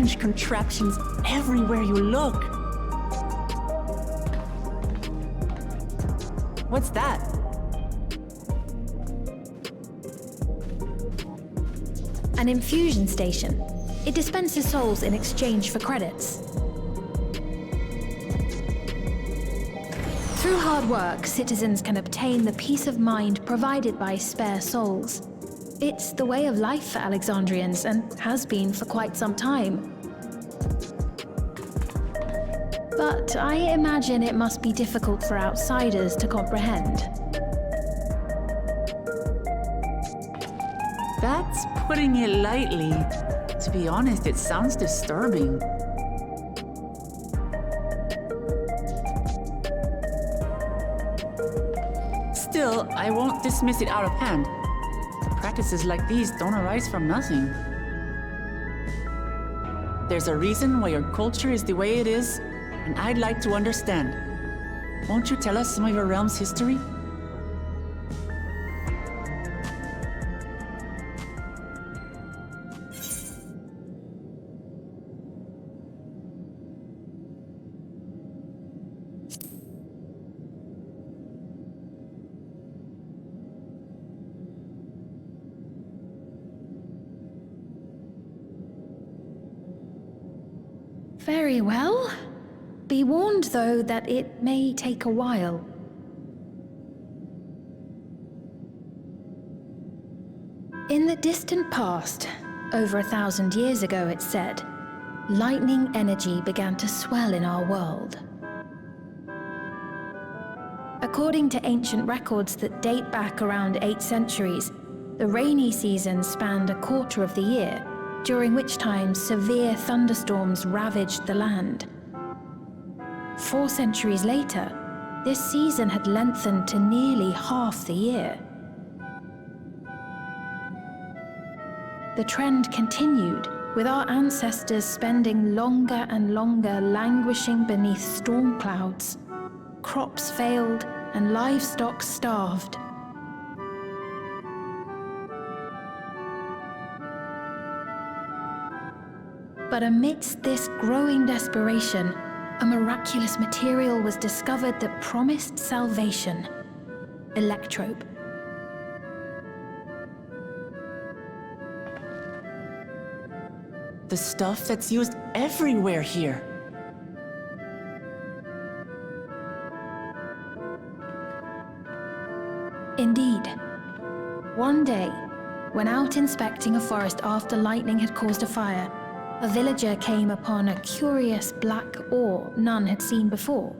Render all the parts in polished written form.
strange contraptions everywhere you look. What's that? An infusion station. It dispenses souls in exchange for credits. Through hard work, citizens can obtain the peace of mind provided by spare souls. It's the way of life for Alexandrians and has been for quite some time. But I imagine it must be difficult for outsiders to comprehend. That's putting it lightly. To be honest, it sounds disturbing. Still, I won't dismiss it out of hand. Practices like these don't arise from nothing. There's a reason why your culture is the way it is, and I'd like to understand. Won't you tell us some of your realm's history? Very well. Be warned, though, that it may take a while. In the distant past, over 1,000 years ago, it's said, lightning energy began to swell in our world. According to ancient records that date back around 8 centuries, the rainy season spanned a quarter of the year, during which time severe thunderstorms ravaged the land. 4 centuries later, this season had lengthened to nearly half the year. The trend continued, with our ancestors spending longer and longer languishing beneath storm clouds. Crops failed and livestock starved. But amidst this growing desperation, a miraculous material was discovered that promised salvation: electrope. The stuff that's used everywhere here. Indeed. One day, when out inspecting a forest after lightning had caused a fire, a villager came upon a curious black ore none had seen before.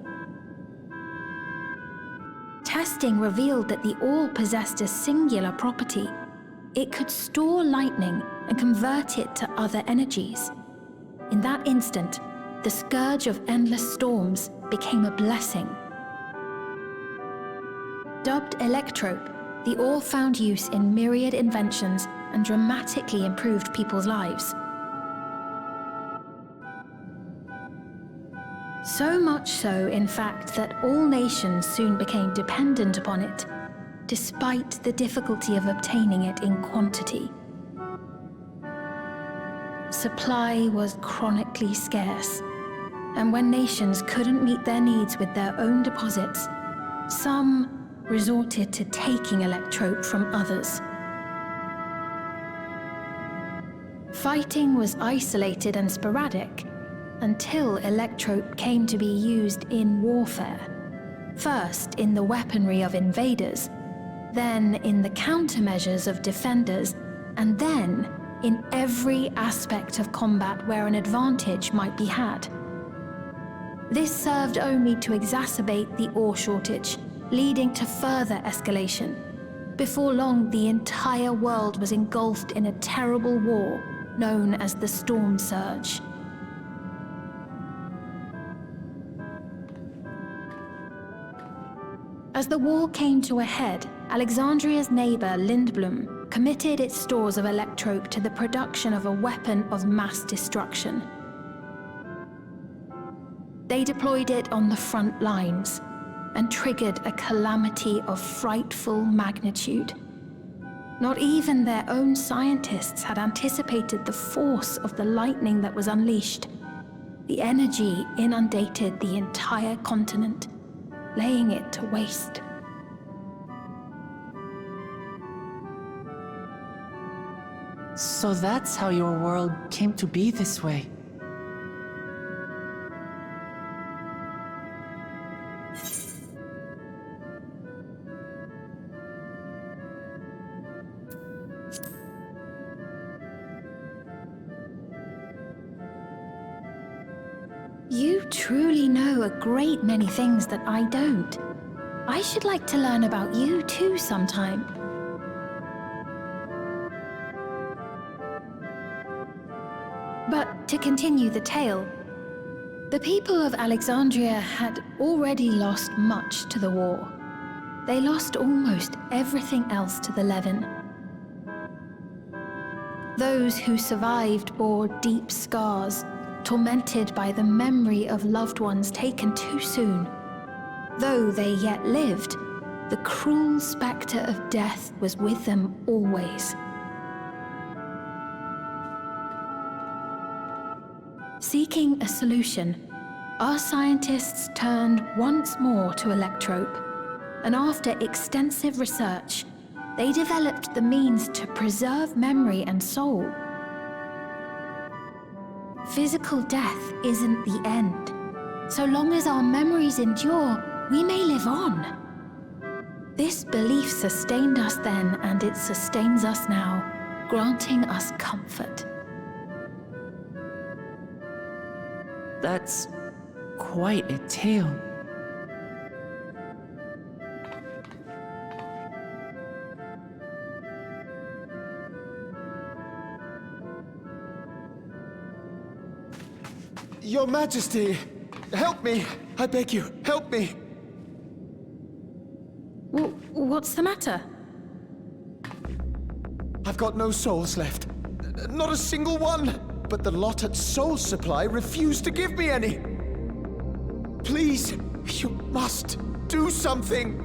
Testing revealed that the ore possessed a singular property. It could store lightning and convert it to other energies. In that instant, the scourge of endless storms became a blessing. Dubbed electrope, the ore found use in myriad inventions and dramatically improved people's lives. So much so, in fact, that all nations soon became dependent upon it, despite the difficulty of obtaining it in quantity. Supply was chronically scarce, and when nations couldn't meet their needs with their own deposits, some resorted to taking electrope from others. Fighting was isolated and sporadic, until electrope came to be used in warfare. First in the weaponry of invaders, then in the countermeasures of defenders, and then in every aspect of combat where an advantage might be had. This served only to exacerbate the ore shortage, leading to further escalation. Before long, the entire world was engulfed in a terrible war known as the Storm Surge. As the war came to a head, Alexandria's neighbor, Lindblum, committed its stores of electrope to the production of a weapon of mass destruction. They deployed it on the front lines and triggered a calamity of frightful magnitude. Not even their own scientists had anticipated the force of the lightning that was unleashed. The energy inundated the entire continent, laying it to waste. So that's how your world came to be this way. You truly know a great many things that I don't. I should like to learn about you too sometime. But to continue the tale, the people of Alexandria had already lost much to the war. They lost almost everything else to the Levin. Those who survived bore deep scars, tormented by the memory of loved ones taken too soon. Though they yet lived, the cruel spectre of death was with them always. Seeking a solution, our scientists turned once more to Electrope, and after extensive research, they developed the means to preserve memory and soul. Physical death isn't the end. So long as our memories endure, we may live on. This belief sustained us then, and it sustains us now, granting us comfort. That's quite a tale. Your Majesty, help me! I beg you, help me! What's the matter? I've got no souls left. Not a single one! But the lot at Soul Supply refused to give me any! Please, you must do something!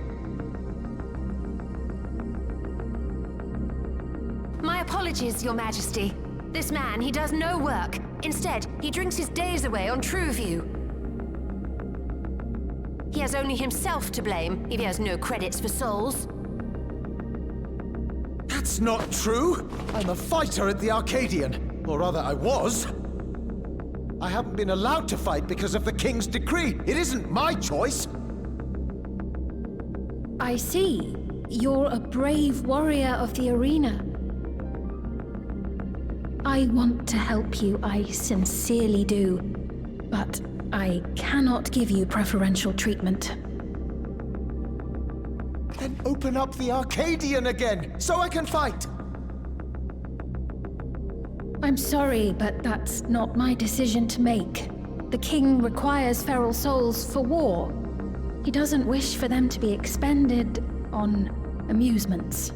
My apologies, Your Majesty. This man, he does no work. Instead, he drinks his days away on Trueview. He has only himself to blame if he has no credits for souls. That's not true! I'm a fighter at the Arcadian. Or rather, I was. I haven't been allowed to fight because of the King's decree. It isn't my choice. I see. You're a brave warrior of the arena. I want to help you, I sincerely do. But I cannot give you preferential treatment. Then open up the Arcadian again, so I can fight! I'm sorry, but that's not my decision to make. The king requires feral souls for war. He doesn't wish for them to be expended on amusements.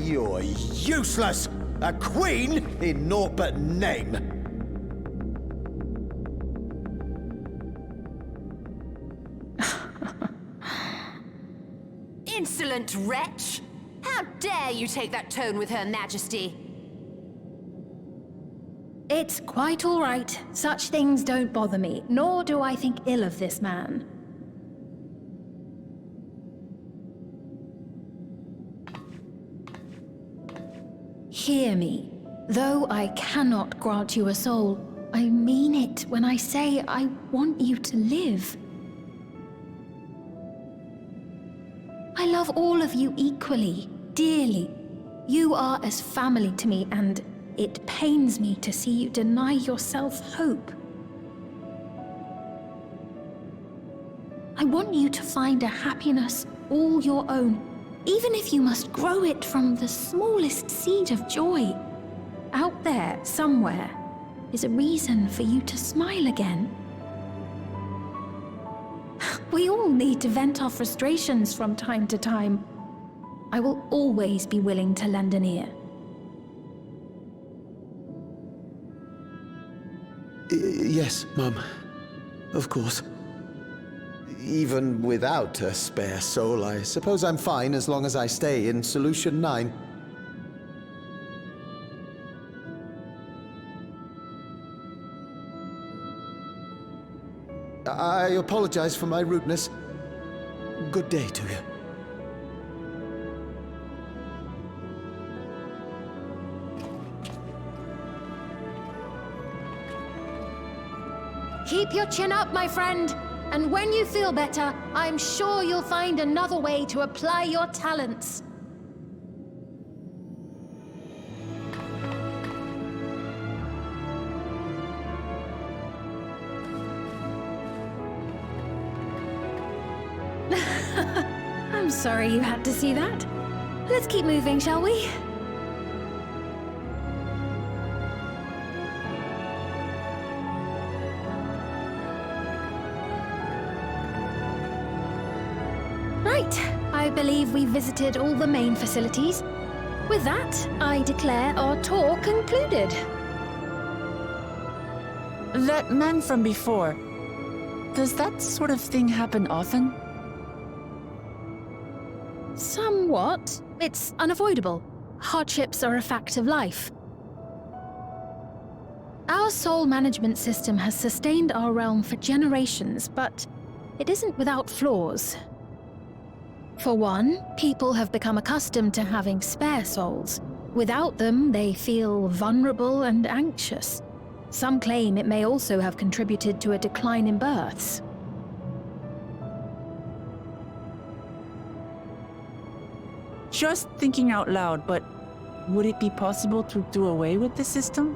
You're useless! A queen in naught but name! Insolent wretch! How dare you take that tone with Her Majesty? It's quite all right. Such things don't bother me, nor do I think ill of this man. Hear me. Though I cannot grant you a soul, I mean it when I say I want you to live. I love all of you equally, dearly. You are as family to me, and it pains me to see you deny yourself hope. I want you to find a happiness all your own, even if you must grow it from the smallest seed of joy. Out there, somewhere, is a reason for you to smile again. We all need to vent our frustrations from time to time. I will always be willing to lend an ear. Yes, Mum. Of course. Even without a spare soul, I suppose I'm fine as long as I stay in Solution 9. I apologize for my rudeness. Good day to you. Keep your chin up, my friend. And when you feel better, I'm sure you'll find another way to apply your talents. I'm sorry you had to see that. Let's keep moving, shall we? Right, I believe we've visited all the main facilities. With that, I declare our tour concluded. That man from before, does that sort of thing happen often? Somewhat. It's unavoidable. Hardships are a fact of life. Our soul management system has sustained our realm for generations, but it isn't without flaws. For one, people have become accustomed to having spare souls. Without them, they feel vulnerable and anxious. Some claim it may also have contributed to a decline in births. Just thinking out loud, but would it be possible to do away with the system?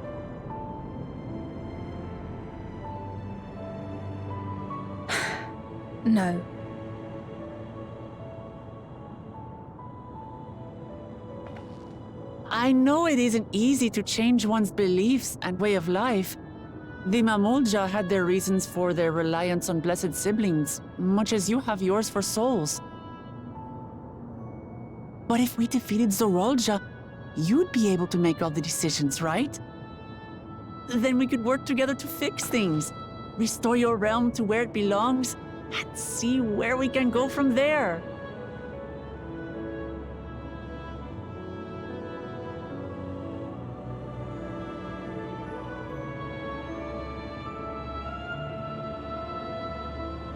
No. I know it isn't easy to change one's beliefs and way of life. The Mamolja had their reasons for their reliance on blessed siblings, much as you have yours for souls. But if we defeated Zorolja, you'd be able to make all the decisions, right? Then we could work together to fix things, restore your realm to where it belongs, and see where we can go from there.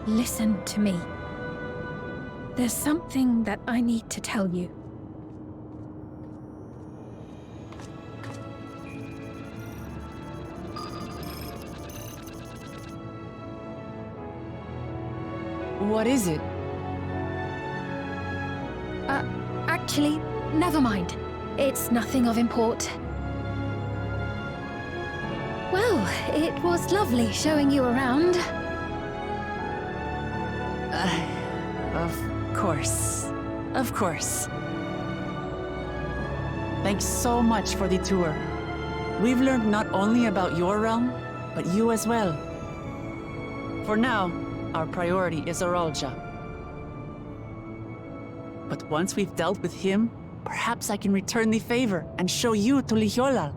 Listen to me. There's something that I need to tell you. What is it? Actually, never mind. It's nothing of import. Well, it was lovely showing you around. Of course. Of course. Thanks so much for the tour. We've learned not only about your realm, but you as well. For now, our priority is Zorolja. But once we've dealt with him, perhaps I can return the favor and show you to Lihiolal.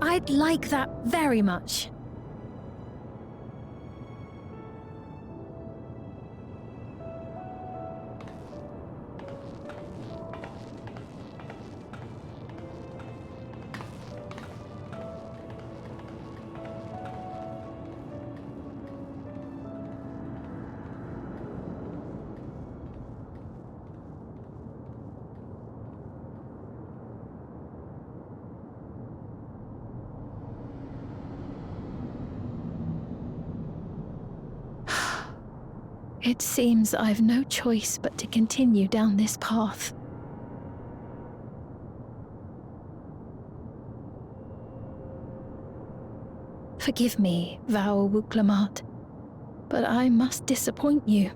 I'd like that very much. It seems I've no choice but to continue down this path. Forgive me, Vau Wuklamat, but I must disappoint you.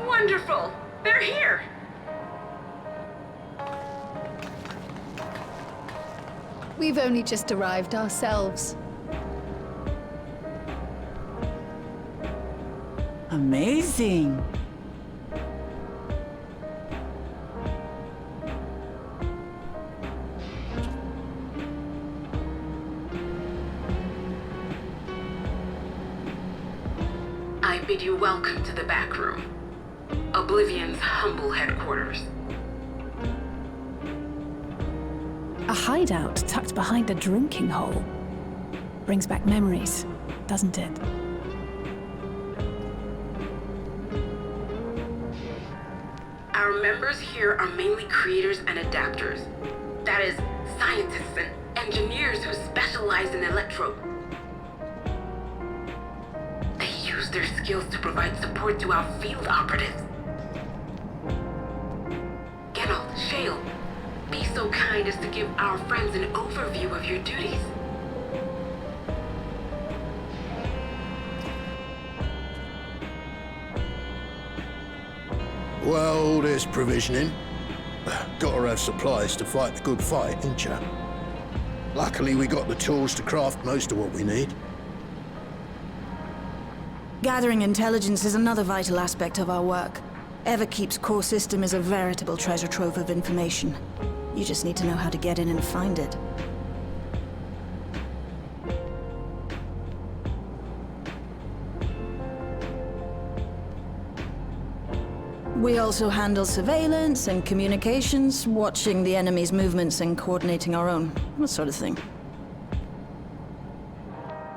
Wonderful! They're here! We've only just arrived ourselves. Amazing! I bid you welcome to the back room. Oblivion's humble headquarters. A hideout tucked behind a drinking hole. Brings back memories, doesn't it? Our members here are mainly creators and adapters. That is, scientists and engineers who specialize in electro. They use their skills to provide support to our field operatives. Geralt, Shale, be so kind as to give our friends an overview of your duties. Well, there's provisioning. Gotta have supplies to fight the good fight, ain't ya? Luckily, we got the tools to craft most of what we need. Gathering intelligence is another vital aspect of our work. Everkeep's core system is a veritable treasure trove of information. You just need to know how to get in and find it. We also handle surveillance and communications, watching the enemy's movements and coordinating our own, that sort of thing.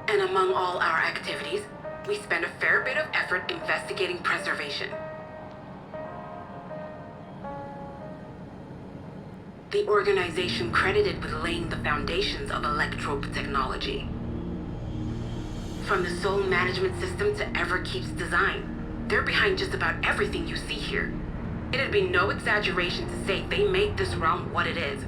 And among all our activities, we spend a fair bit of effort investigating preservation. The organization credited with laying the foundations of electrope technology. From the soul management system to Everkeep's design, they're behind just about everything you see here. It'd be no exaggeration to say they made this realm what it is.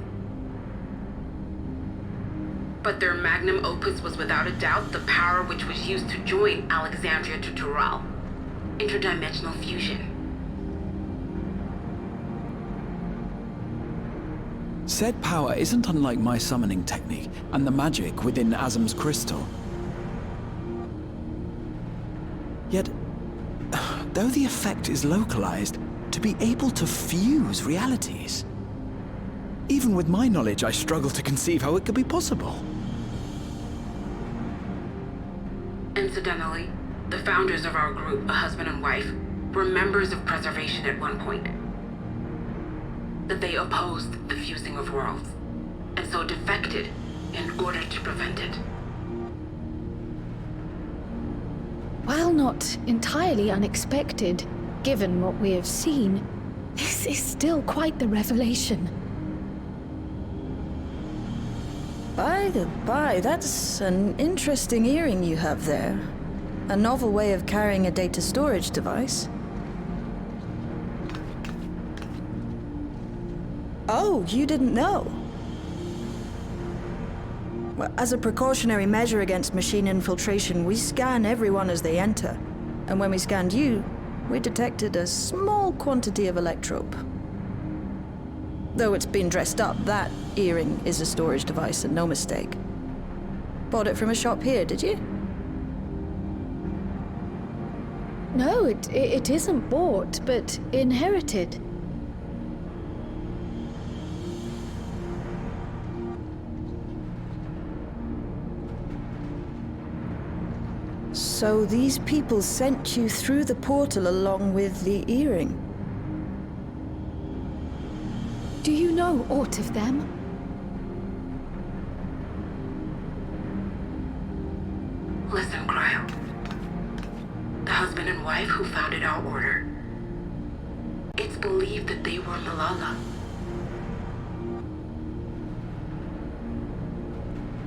But their magnum opus was without a doubt the power which was used to join Alexandria to Tural. Interdimensional fusion. Said power isn't unlike my summoning technique and the magic within Azam's crystal. Yet, though the effect is localized, to be able to fuse realities. Even with my knowledge, I struggle to conceive how it could be possible. Incidentally, the founders of our group, a husband and wife, were members of Preservation at one point. That they opposed the fusing of worlds, and so defected in order to prevent it. While not entirely unexpected, given what we have seen, this is still quite the revelation. By the by, that's an interesting earring you have there. A novel way of carrying a data storage device. Oh, you didn't know? Well, as a precautionary measure against machine infiltration, we scan everyone as they enter. And when we scanned you, we detected a small quantity of electrope. Though it's been dressed up, that earring is a storage device and no mistake. Bought it from a shop here, did you? No, it isn't bought, but inherited. So these people sent you through the portal along with the earring? Do you know aught of them? Listen, Cryo. The husband and wife who founded our order. It's believed that they were Malala.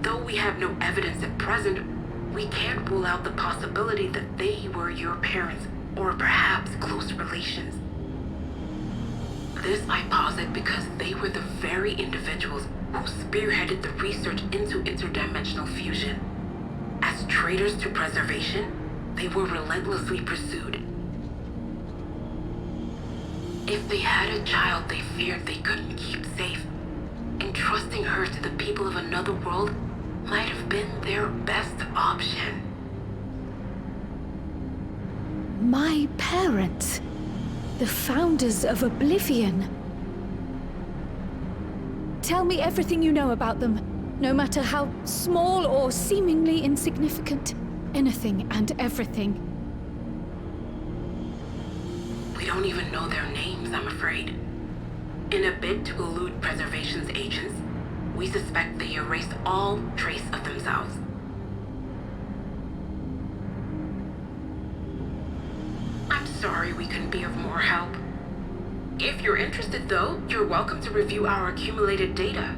Though we have no evidence at present, we can't rule out the possibility that they were your parents, or perhaps close relations. This I posit because they were the very individuals who spearheaded the research into interdimensional fusion. As traitors to preservation, they were relentlessly pursued. If they had a child they feared they couldn't keep safe, entrusting her to the people of another world might have been their best option. My parents, the founders of Oblivion. Tell me everything you know about them, no matter how small or seemingly insignificant. Anything and everything. We don't even know their names, I'm afraid. In a bid to elude preservation's agents, we suspect they erased all trace of themselves. I'm sorry we couldn't be of more help. If you're interested, though, you're welcome to review our accumulated data.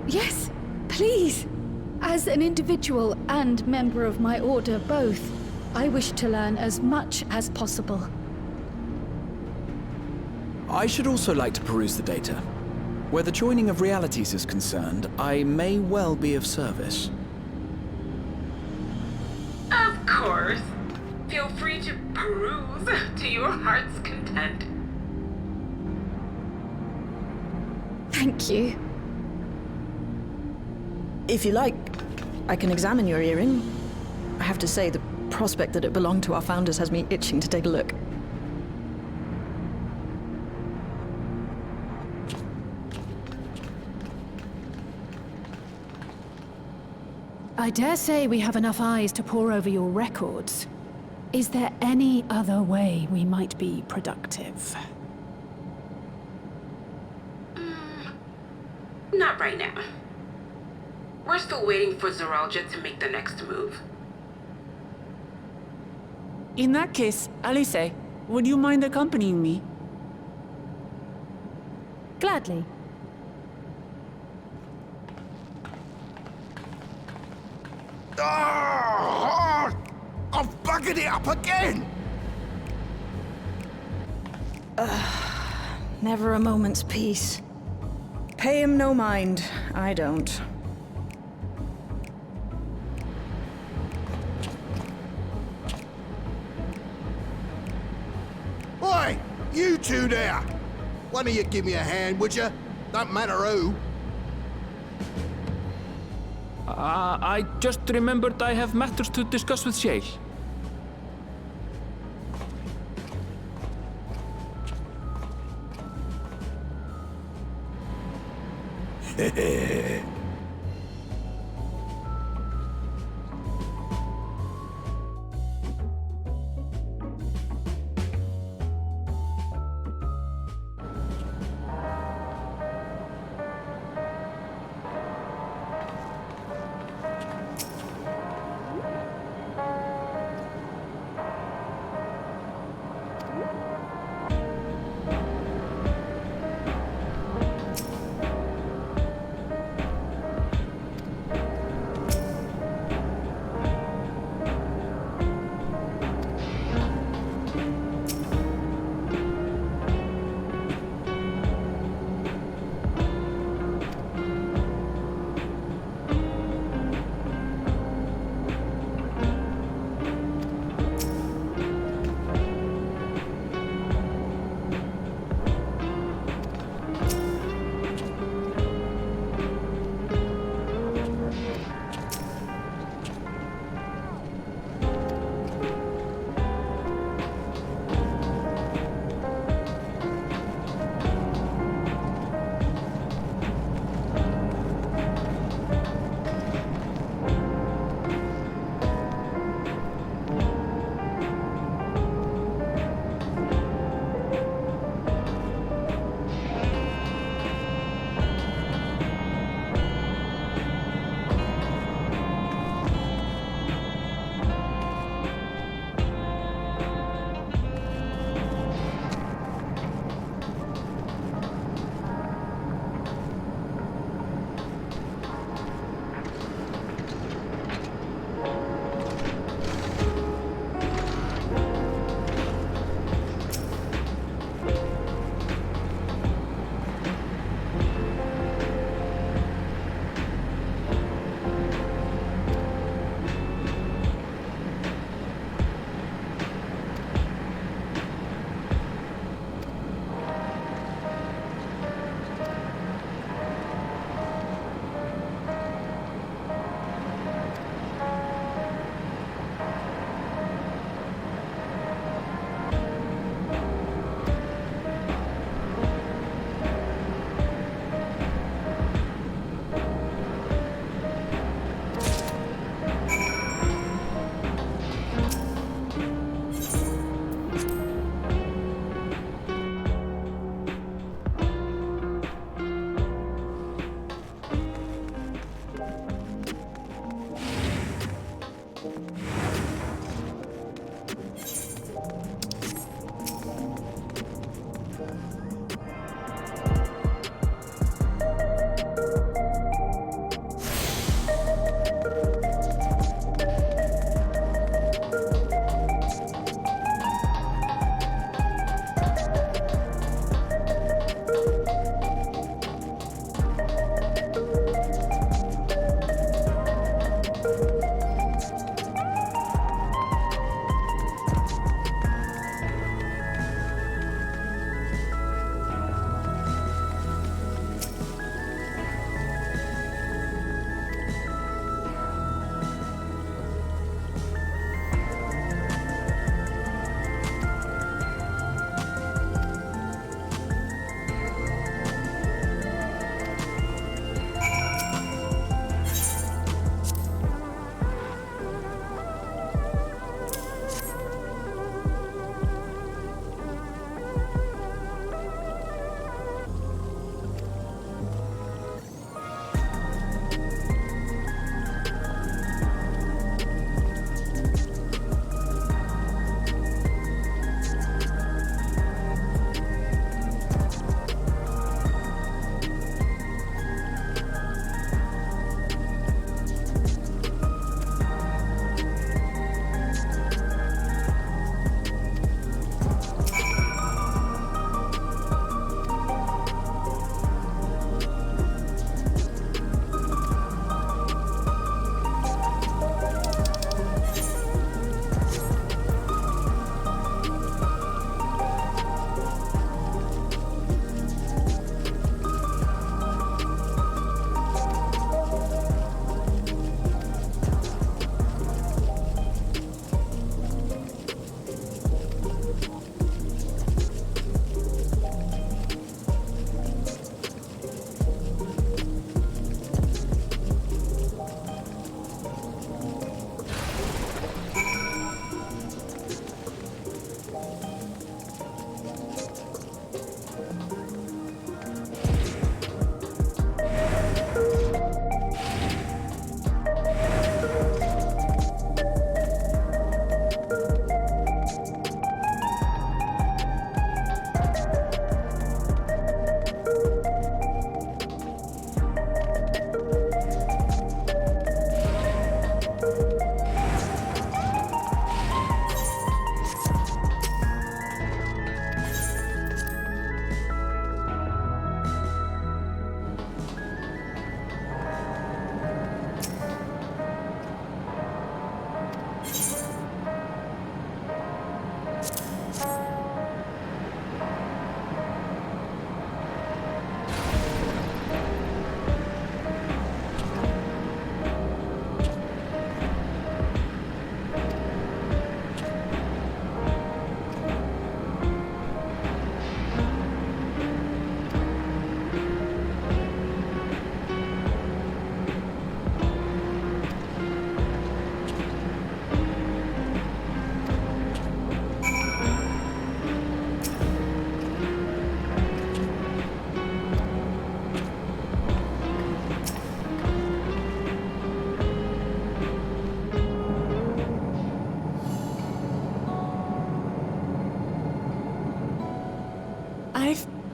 Yes, please. As an individual and member of my order both, I wish to learn as much as possible. I should also like to peruse the data. Where the joining of realities is concerned, I may well be of service. Of course. Feel free to peruse to your heart's content. Thank you. If you like, I can examine your earring. I have to say, the prospect that it belonged to our founders has me itching to take a look. I dare say we have enough eyes to pore over your records. Is there any other way we might be productive? Not right now. We're still waiting for Zoralja to make the next move. In that case, Alice, would you mind accompanying me? Gladly. Ah! I've buggered it up again! Never a moment's peace. Pay him no mind. I don't. Oi! You two there! One of you give me a hand, would you? Don't matter who. I just remembered I have matters to discuss with Shale.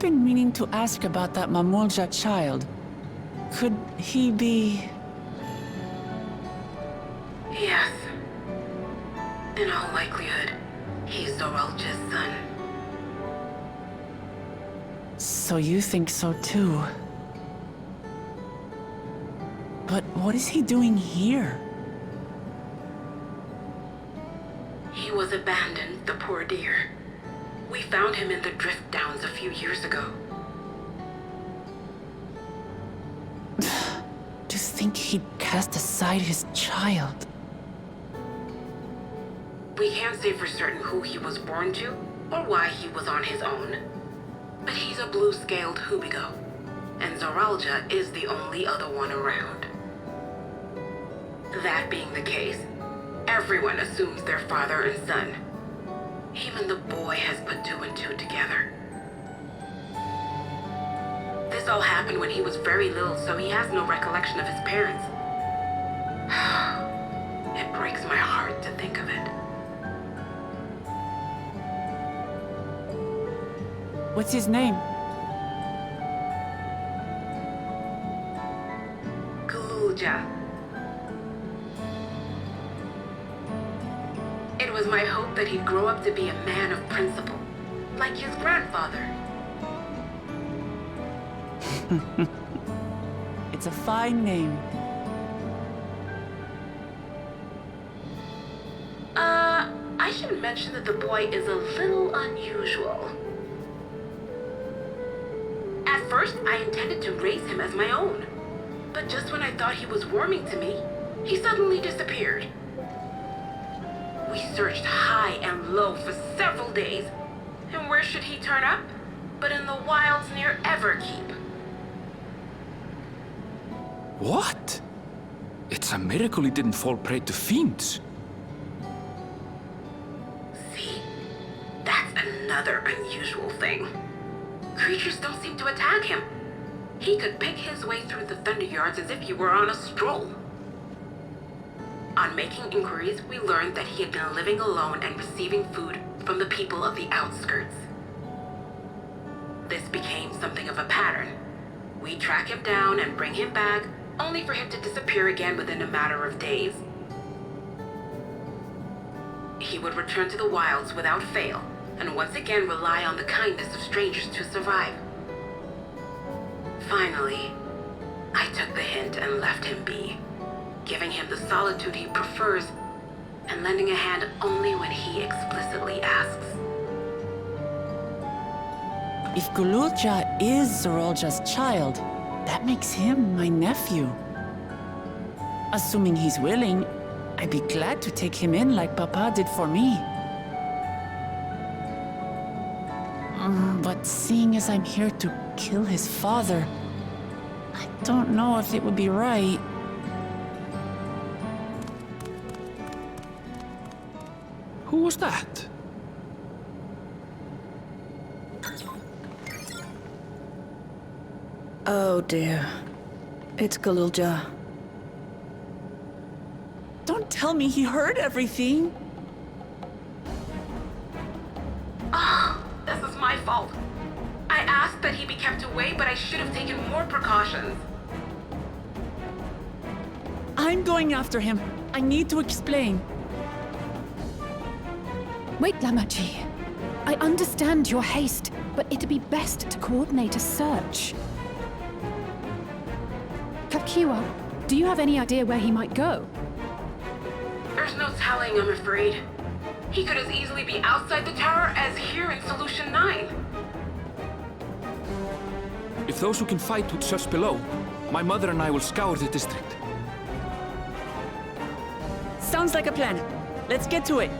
been meaning to ask about that Mamulja child. Could he be... Yes. In all likelihood, he's Zoralja's son. So you think so too? But what is he doing here? He was abandoned, the poor dear. We found him in the Drift Downs a few years ago. To think he'd cast aside his child. We can't say for certain who he was born to, or why he was on his own. But he's a blue-scaled Hubigo, and Zoralja is the only other one around. That being the case, everyone assumes they're father and son. Even the boy has put two and two together. This all happened when he was very little, so he has no recollection of his parents. It breaks my heart to think of it. What's his name? Gulja. It was my hope that he'd grow up to be a man of principle, like his grandfather. It's a fine name. I should mention that the boy is a little unusual. At first, I intended to raise him as my own. But just when I thought he was warming to me, he suddenly disappeared. We searched high and low for several days. And where should he turn up? But in the wilds near Everkeep. What? It's a miracle he didn't fall prey to fiends. See? That's another unusual thing. Creatures don't seem to attack him. He could pick his way through the Thunder Yards as if he were on a stroll. On making inquiries, we learned that he had been living alone and receiving food from the people of the outskirts. This became something of a pattern. We track him down and bring him back, only for him to disappear again within a matter of days. He would return to the wilds without fail, and once again rely on the kindness of strangers to survive. Finally, I took the hint and left him be, giving him the solitude he prefers and lending a hand only when he explicitly asks. If Gululja is Zoralja's child, that makes him my nephew. Assuming he's willing, I'd be glad to take him in like Papa did for me. But seeing as I'm here to kill his father, I don't know if it would be right. Who was that? Oh dear. It's Gululja. Don't tell me he heard everything. This is my fault. I asked that he be kept away, but I should have taken more precautions. I'm going after him. I need to explain. Wait, Lamachi. I understand your haste, but it'd be best to coordinate a search. Kakiwa, do you have any idea where he might go? There's no telling, I'm afraid. He could as easily be outside the tower as here in Solution 9. If those who can fight would search below, my mother and I will scour the district. Sounds like a plan. Let's get to it.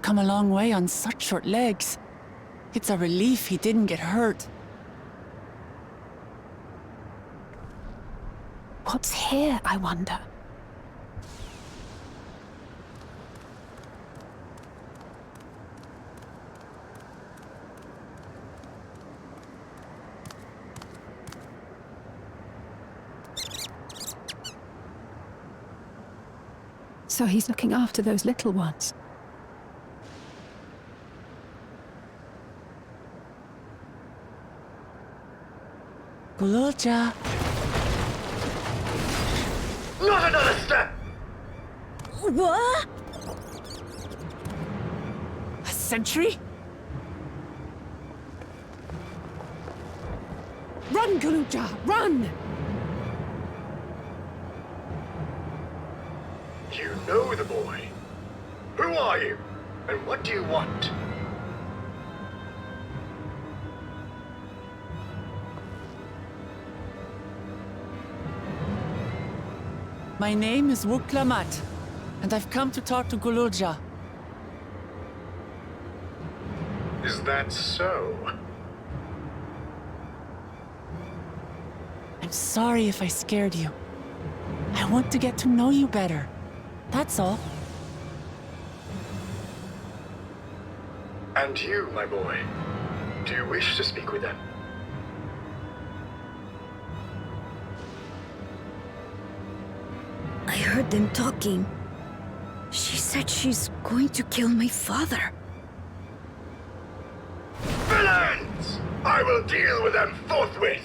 come a long way on such short legs. It's a relief he didn't get hurt. What's here, I wonder? So he's looking after those little ones. Gululja. Not another step! What? A sentry? Run, Gululja, run! You know the boy. Who are you? And what do you want? My name is Wuklamat, and I've come to talk to Gululja. Is that so? I'm sorry if I scared you. I want to get to know you better. That's all. And you, my boy, do you wish to speak with them? I heard them talking. She said she's going to kill my father. Villains! I will deal with them forthwith!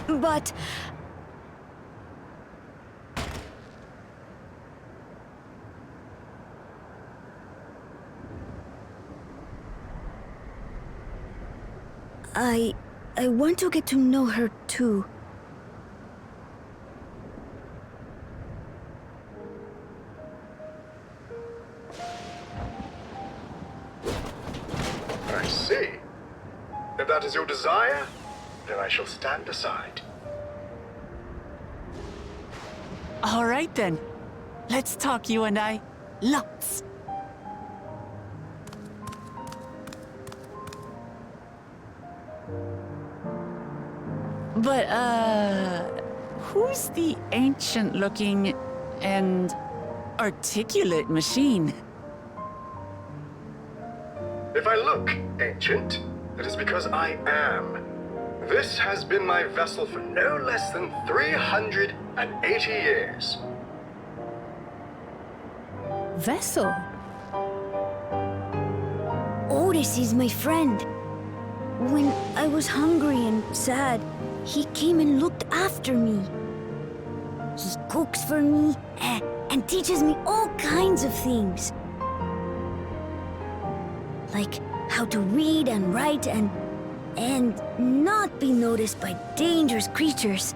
But... I want to get to know her too. I see. If that is your desire, then I shall stand aside. All right then. Let's talk, you and I. Lots. But, who's the ancient-looking and articulate machine? If I look ancient, it is because I am. This has been my vessel for no less than 380 years. Vessel? Otis is my friend. When I was hungry and sad, he came and looked after me. He cooks for me and teaches me all kinds of things. Like how to read and write and not be noticed by dangerous creatures.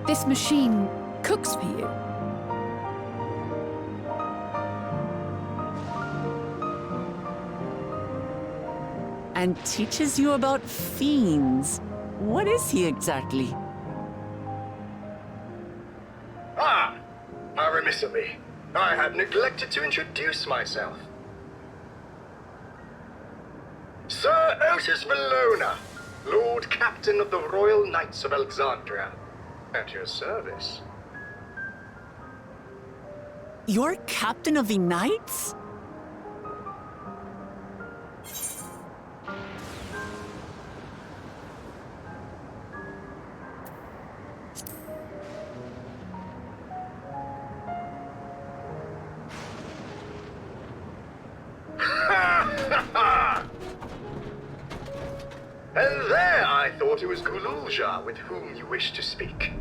This machine cooks for you? And teaches you about fiends. What is he exactly? Ah! How remiss of me. I had neglected to introduce myself. Sir Otis Valona, Lord Captain of the Royal Knights of Alexandria. At your service. You're captain of the Knights? And there I thought it was Gululja with whom you wished to speak.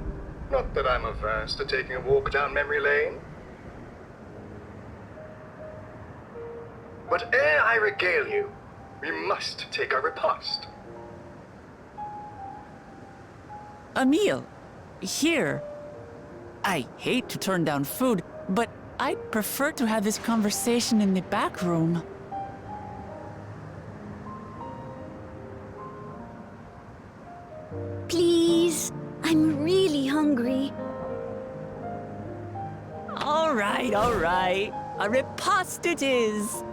Not that I'm averse to taking a walk down memory lane. But ere I regale you, we must take our repast. A meal. Here. I hate to turn down food, but I'd prefer to have this conversation in the back room. Please. right, all right. A riposte it is.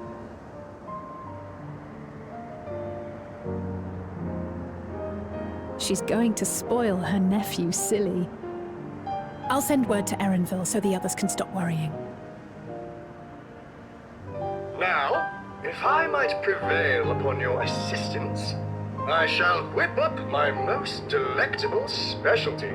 She's going to spoil her nephew silly. I'll send word to Erenville so the others can stop worrying. Now, if I might prevail upon your assistance, I shall whip up my most delectable specialty.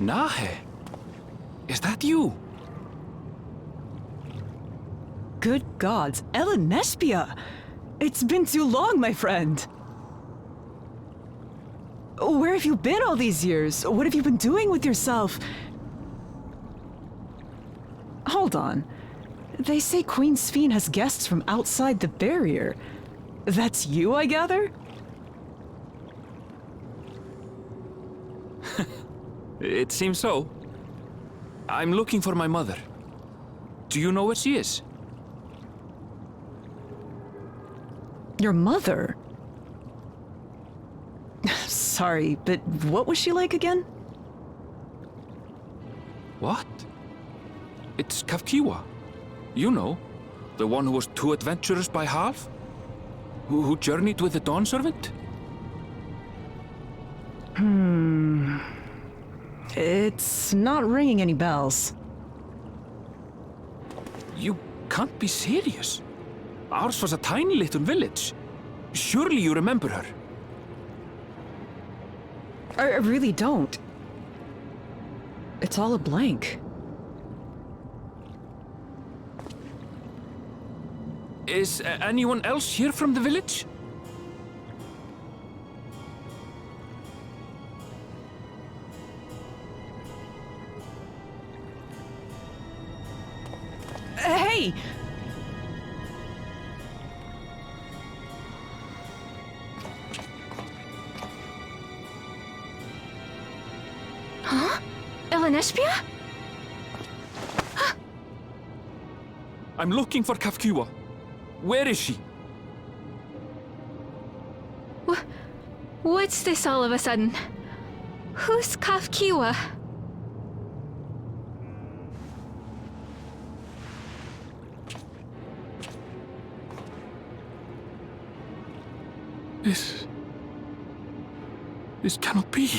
Nahe, is that you? Good gods, Ellen Nespia! It's been too long, my friend! Where have you been all these years? What have you been doing with yourself? Hold on. They say Queen Sphene has guests from outside the barrier. That's you, I gather? It seems so. I'm looking for my mother. Do you know where she is? Your mother? Sorry, but what was she like again? What? It's Kafkiwa. You know, the one who was too adventurous by half? Who journeyed with the Dawn Servant? It's not ringing any bells. You can't be serious. Ours was a tiny little village. Surely you remember her. I really don't. It's all a blank. Is anyone else here from the village? Hey! Huh? Ellen Nespia? I'm looking for Kafkiwa. Where is she? What's this all of a sudden? Who's Kafkiwa? This cannot be.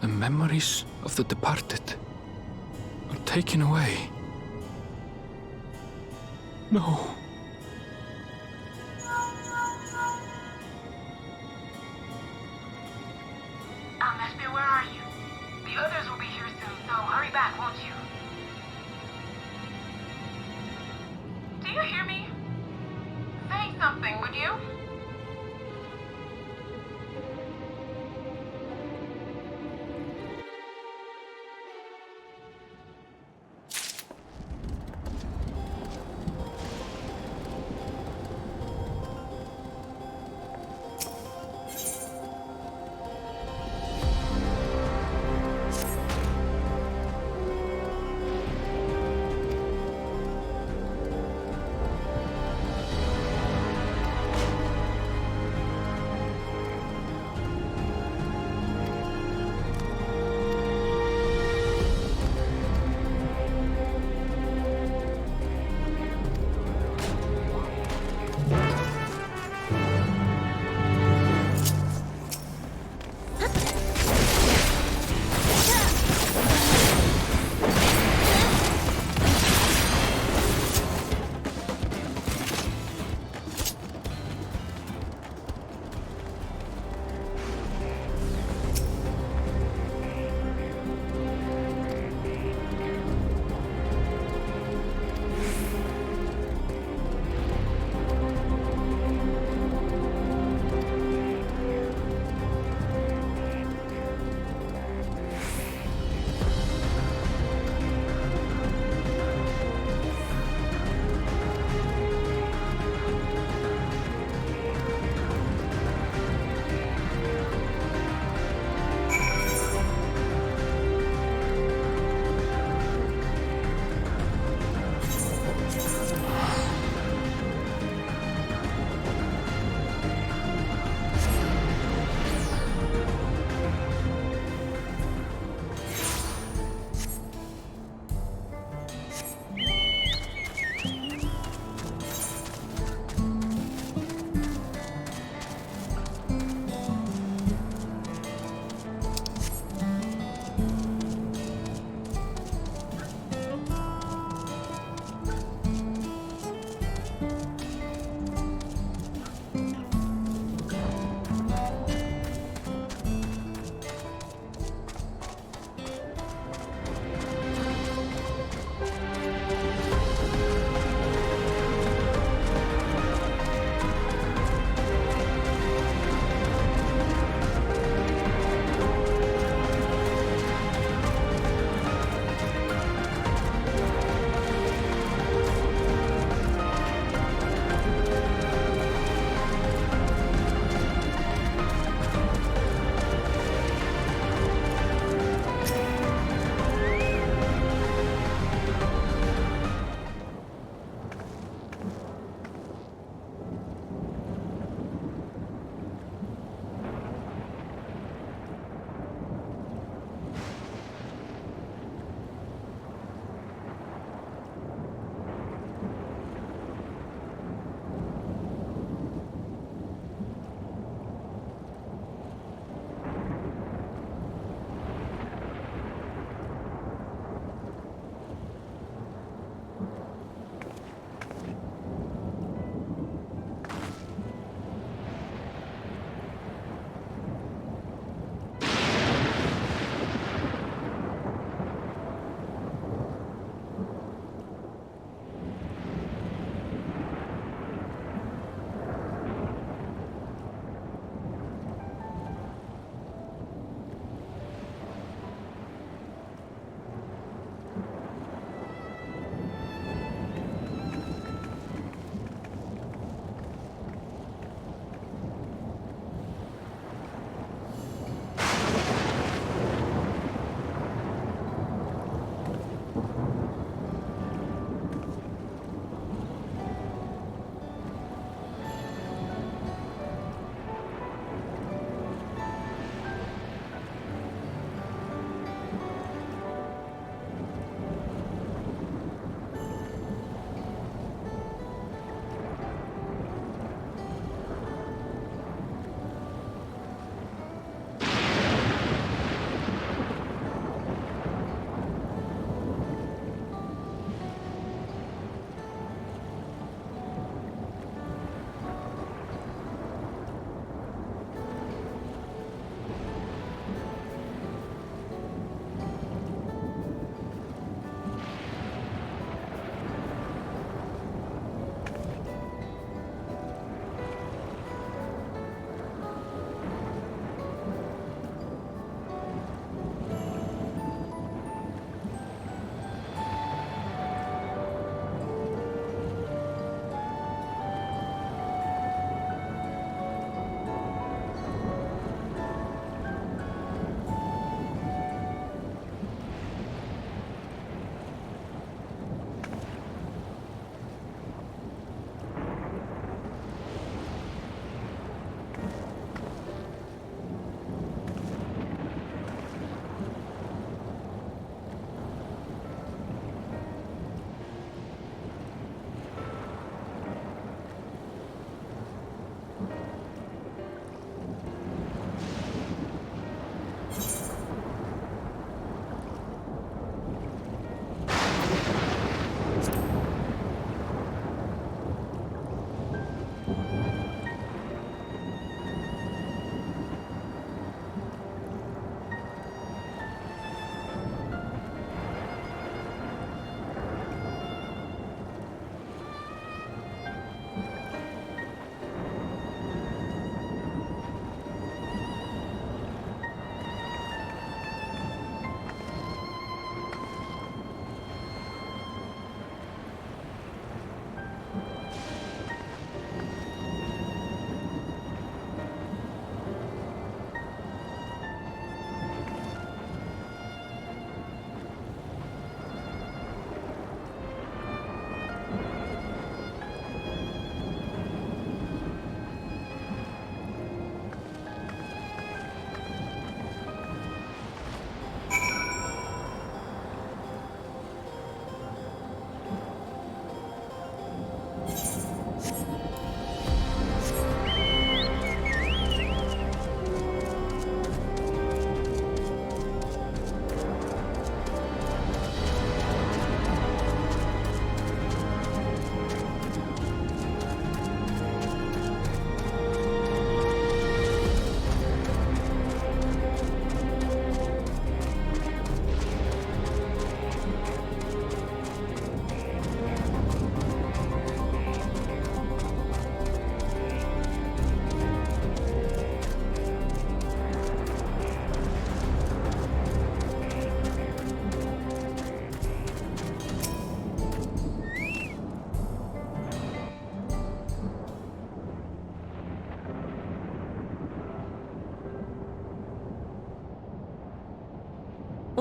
The memories of the departed are taken away. No. MSQ, where are you? The others will be here soon, so hurry back, won't you? Do you hear me? Say something, would you?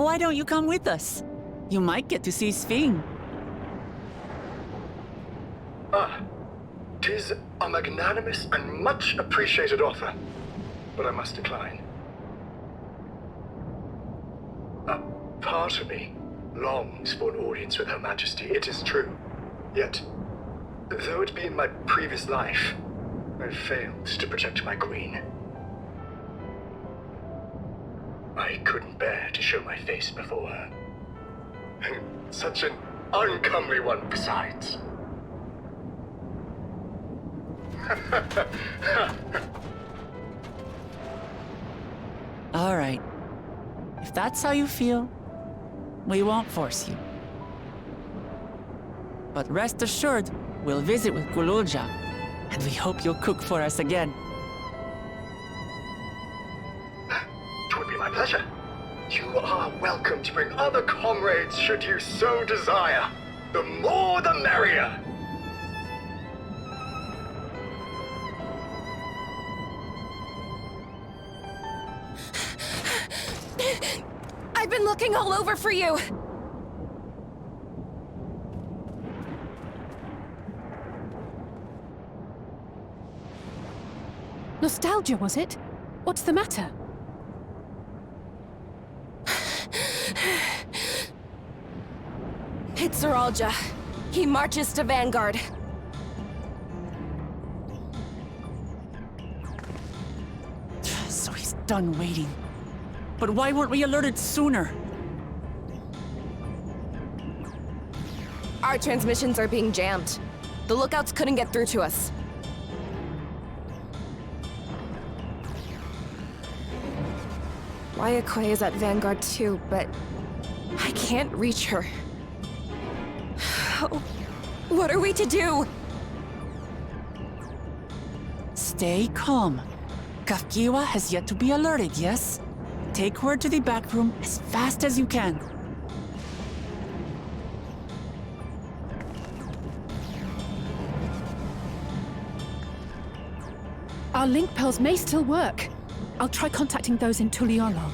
why don't you come with us? You might get to see Sphene. Ah, 'tis a magnanimous and much appreciated offer, but I must decline. A part of me longs for an audience with Her Majesty, it is true. Yet, though it be in my previous life, I failed to protect my queen. I couldn't bear to show my face before her. And such an uncomely one besides. All right. If that's how you feel, we won't force you. But rest assured, we'll visit with Kululja, and we hope you'll cook for us again. It would be my pleasure. You are welcome to bring other comrades should you so desire. The more the merrier. I've been looking all over for you! Nostalgia, was it? What's the matter? It's Zoralja. He marches to Vanguard. So he's done waiting. But why weren't we alerted sooner? Our transmissions are being jammed. The lookouts couldn't get through to us. Wayakwe is at Vanguard too, but I can't reach her. What are we to do? Stay calm. Kafkiwa has yet to be alerted, yes? Take her to the back room as fast as you can. Our link pearls may still work. I'll try contacting those in Tuliolo.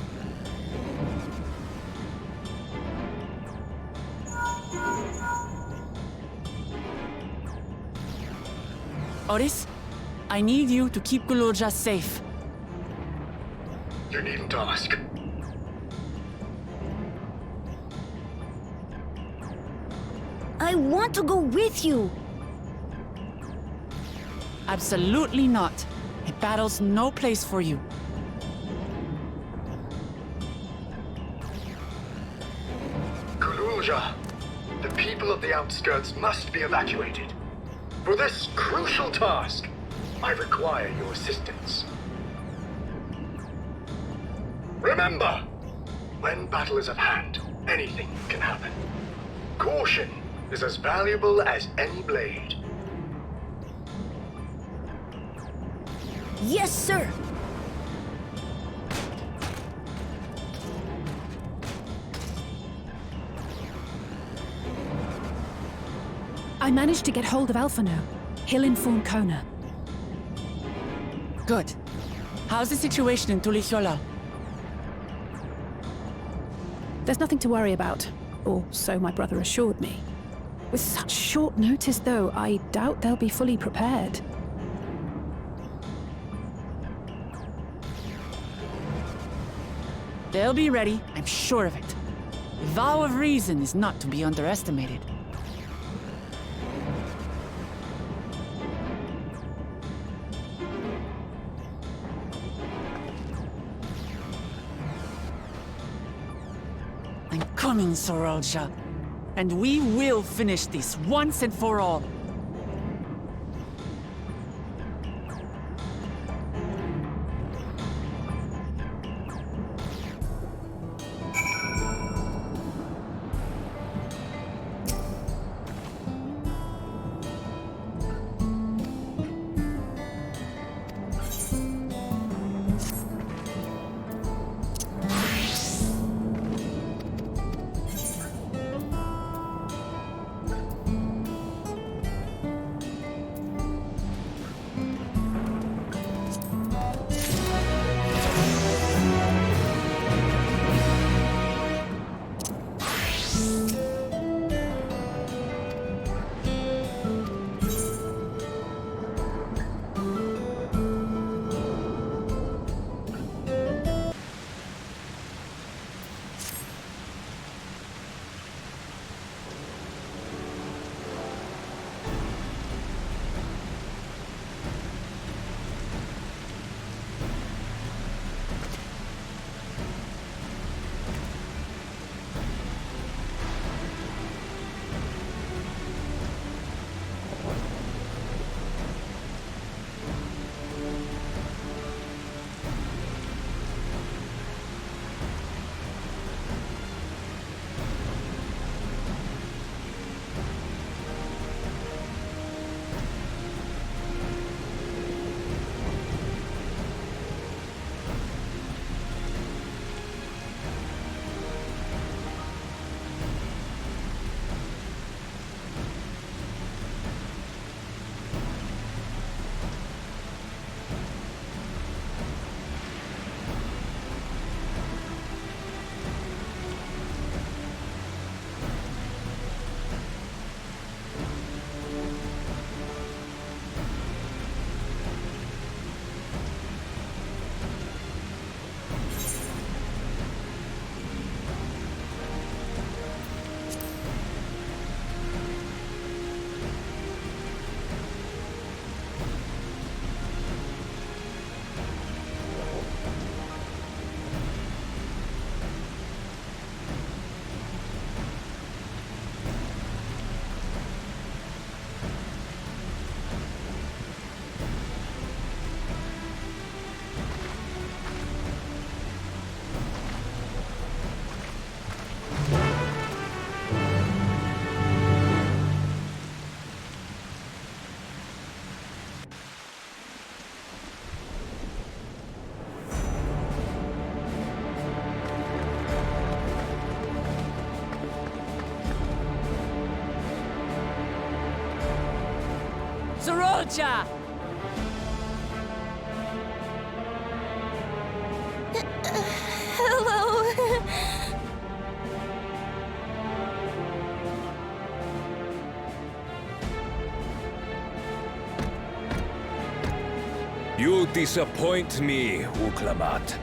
Otis, I need you to keep Kululja safe. You needn't ask. I want to go with you. Absolutely not. A battle's no place for you. Kululja, the people of the outskirts must be evacuated. For this crucial task, I require your assistance. Remember, when battle is at hand, anything can happen. Caution is as valuable as any blade. Yes, sir. I managed to get hold of Alphano. He'll inform Kona. Good. How's the situation in Tulichola? There's nothing to worry about, or so my brother assured me. With such short notice, though, I doubt they'll be fully prepared. They'll be ready, I'm sure of it. The vow of reason is not to be underestimated. I'm coming, Zoralja. And we will finish this once and for all. Zorolja! Hello. You disappoint me, Uklamat.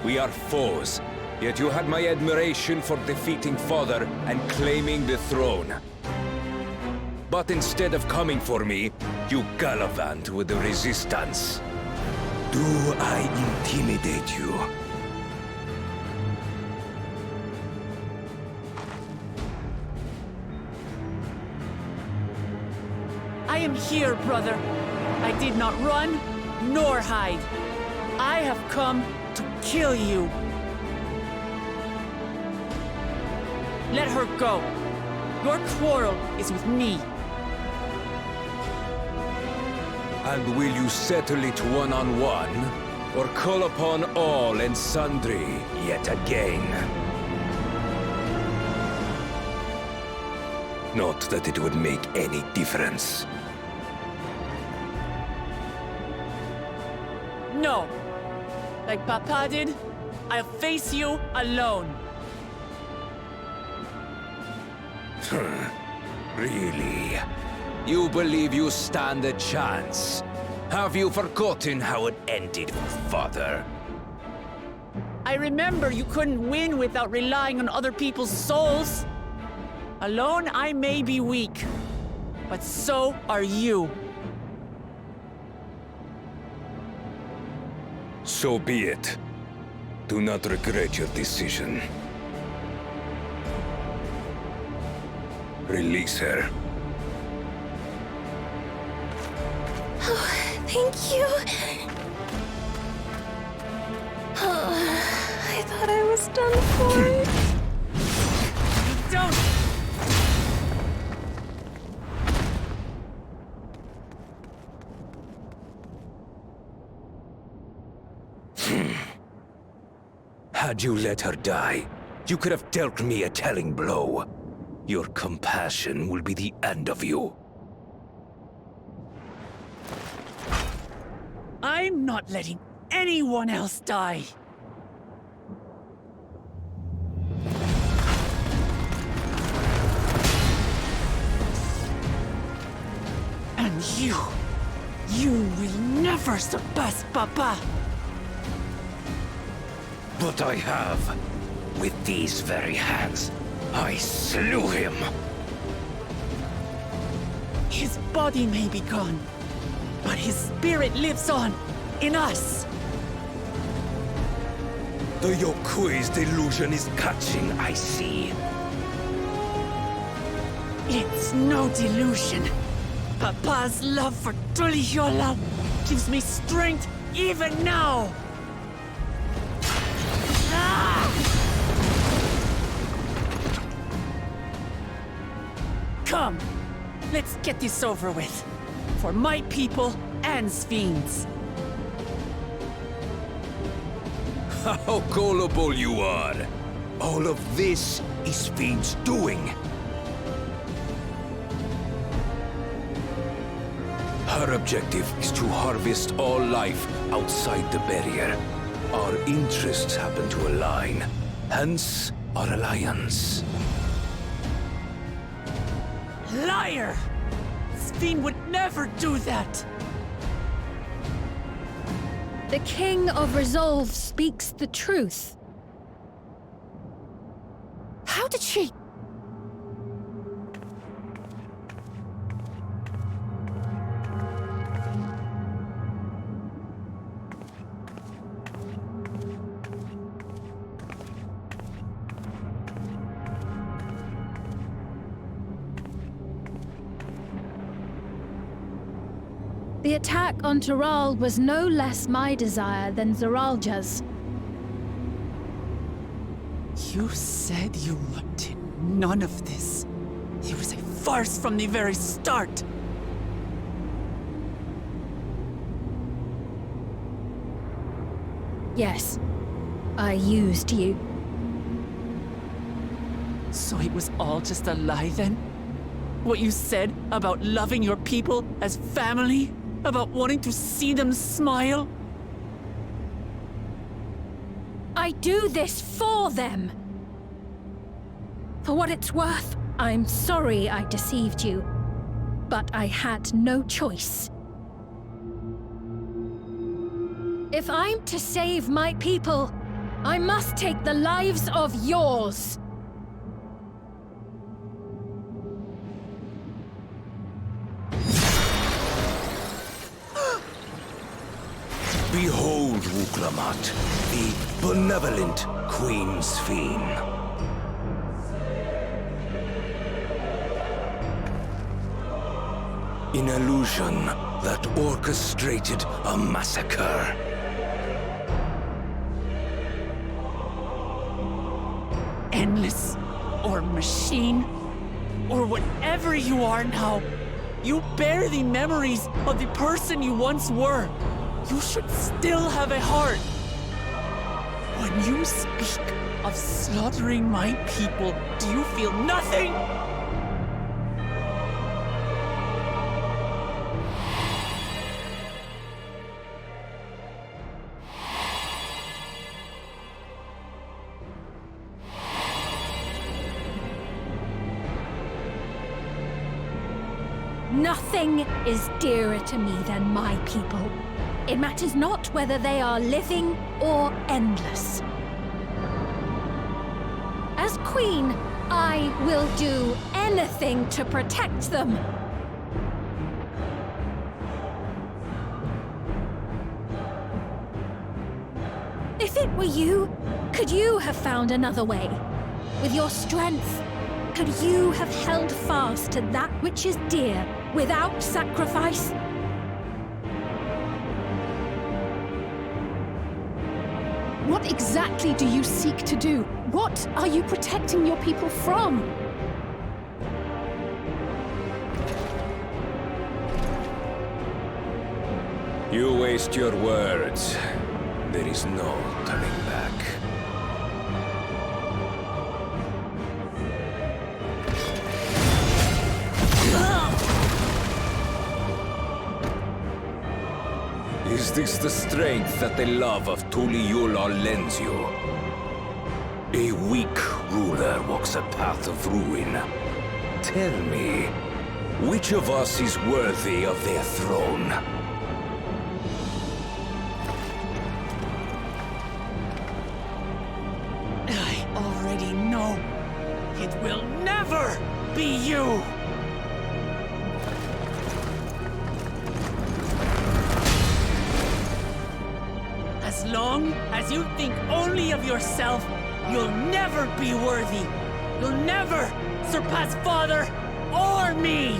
We are foes, yet you had my admiration for defeating Father and claiming the throne. But instead of coming for me, you gallivant with the resistance. Do I intimidate you? I am here, brother. I did not run, nor hide. I have come to kill you. Let her go. Your quarrel is with me. And will you settle it one-on-one, or call upon all and sundry yet again? Not that it would make any difference. No. Like Papa did, I'll face you alone. Really? You believe you stand a chance? Have you forgotten how it ended with Father? I remember you couldn't win without relying on other people's souls. Alone, I may be weak, but so are you. So be it. Do not regret your decision. Release her. Oh, thank you. Oh, I thought I was done for. Don't! Had you let her die, you could have dealt me a telling blow. Your compassion will be the end of you. I'm not letting anyone else die. And you will never surpass Papa. But I have. With these very hands, I slew him. His body may be gone, but his spirit lives on, in us. The Yokui's delusion is catching, I see. It's no delusion. Papa's love for Tulihiola gives me strength even now. Come, let's get this over with. For my people and Sfiend's. How gullible you are! All of this is Fiend's doing. Her objective is to harvest all life outside the barrier. Our interests happen to align, hence our alliance. Liar! Sfiend would never do that! The King of Resolve speaks the truth. How did she... The attack on Taral was no less my desire than Zoralja's. You said you wanted none of this. It was a farce from the very start. Yes, I used you. So it was all just a lie then? What you said about loving your people as family? About wanting to see them smile? I do this for them. For what it's worth, I'm sorry I deceived you, but I had no choice. If I'm to save my people, I must take the lives of yours. Behold, Wuklamat, the benevolent Queen's Fiend. An illusion that orchestrated a massacre. Endless, or machine, or whatever you are now, you bear the memories of the person you once were. You should still have a heart. When you speak of slaughtering my people, do you feel nothing? Nothing is dearer to me than my people. It matters not whether they are living or endless. As Queen, I will do anything to protect them. If it were you, could you have found another way? With your strength, could you have held fast to that which is dear without sacrifice? What exactly do you seek to do? What are you protecting your people from? You waste your words. There is no turning back. Is this the strength that the love of Tuliyola lends you? A weak ruler walks a path of ruin. Tell me, which of us is worthy of their throne? I already know. It will never be you! As long as you think only of yourself, you'll never be worthy. You'll never surpass Father or me!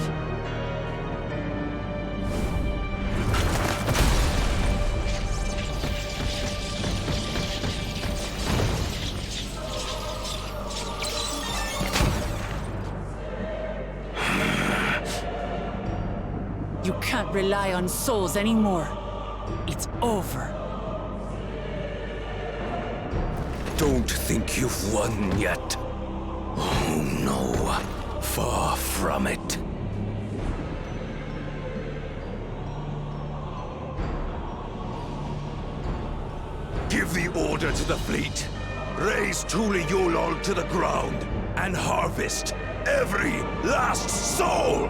You can't rely on souls anymore. It's over. Don't think you've won yet. Oh no, far from it. Give the order to the fleet. Raise Tuliyola to the ground and harvest every last soul!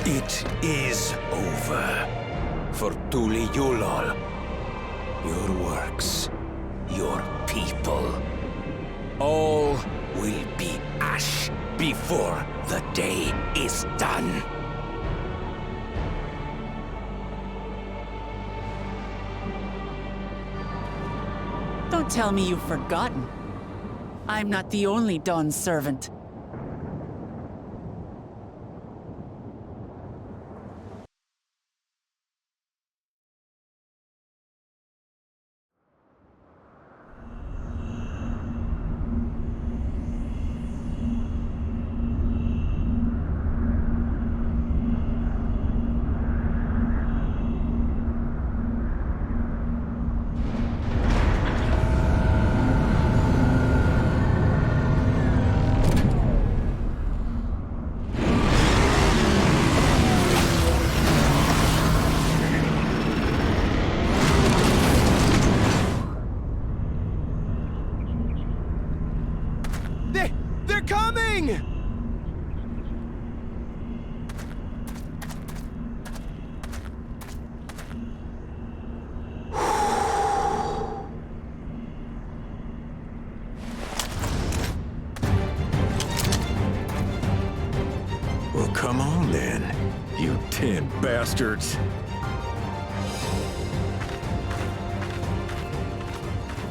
It is over. For Tuliyola, your works, your people, all will be ash before the day is done. Don't tell me you've forgotten. I'm not the only Dawn's servant. bastards.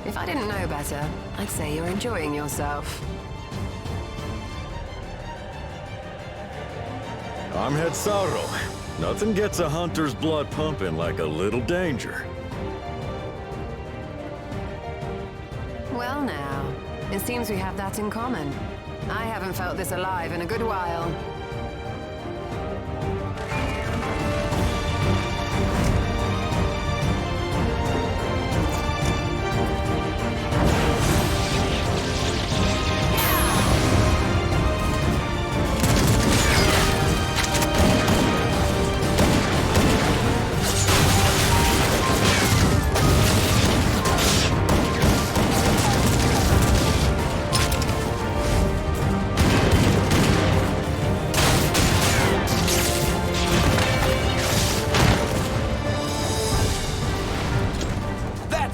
If I didn't know better, I'd say you're enjoying yourself. I'm Head Sorrow. Nothing gets a hunter's blood pumping like a little danger. Well now, it seems we have that in common. I haven't felt this alive in a good while.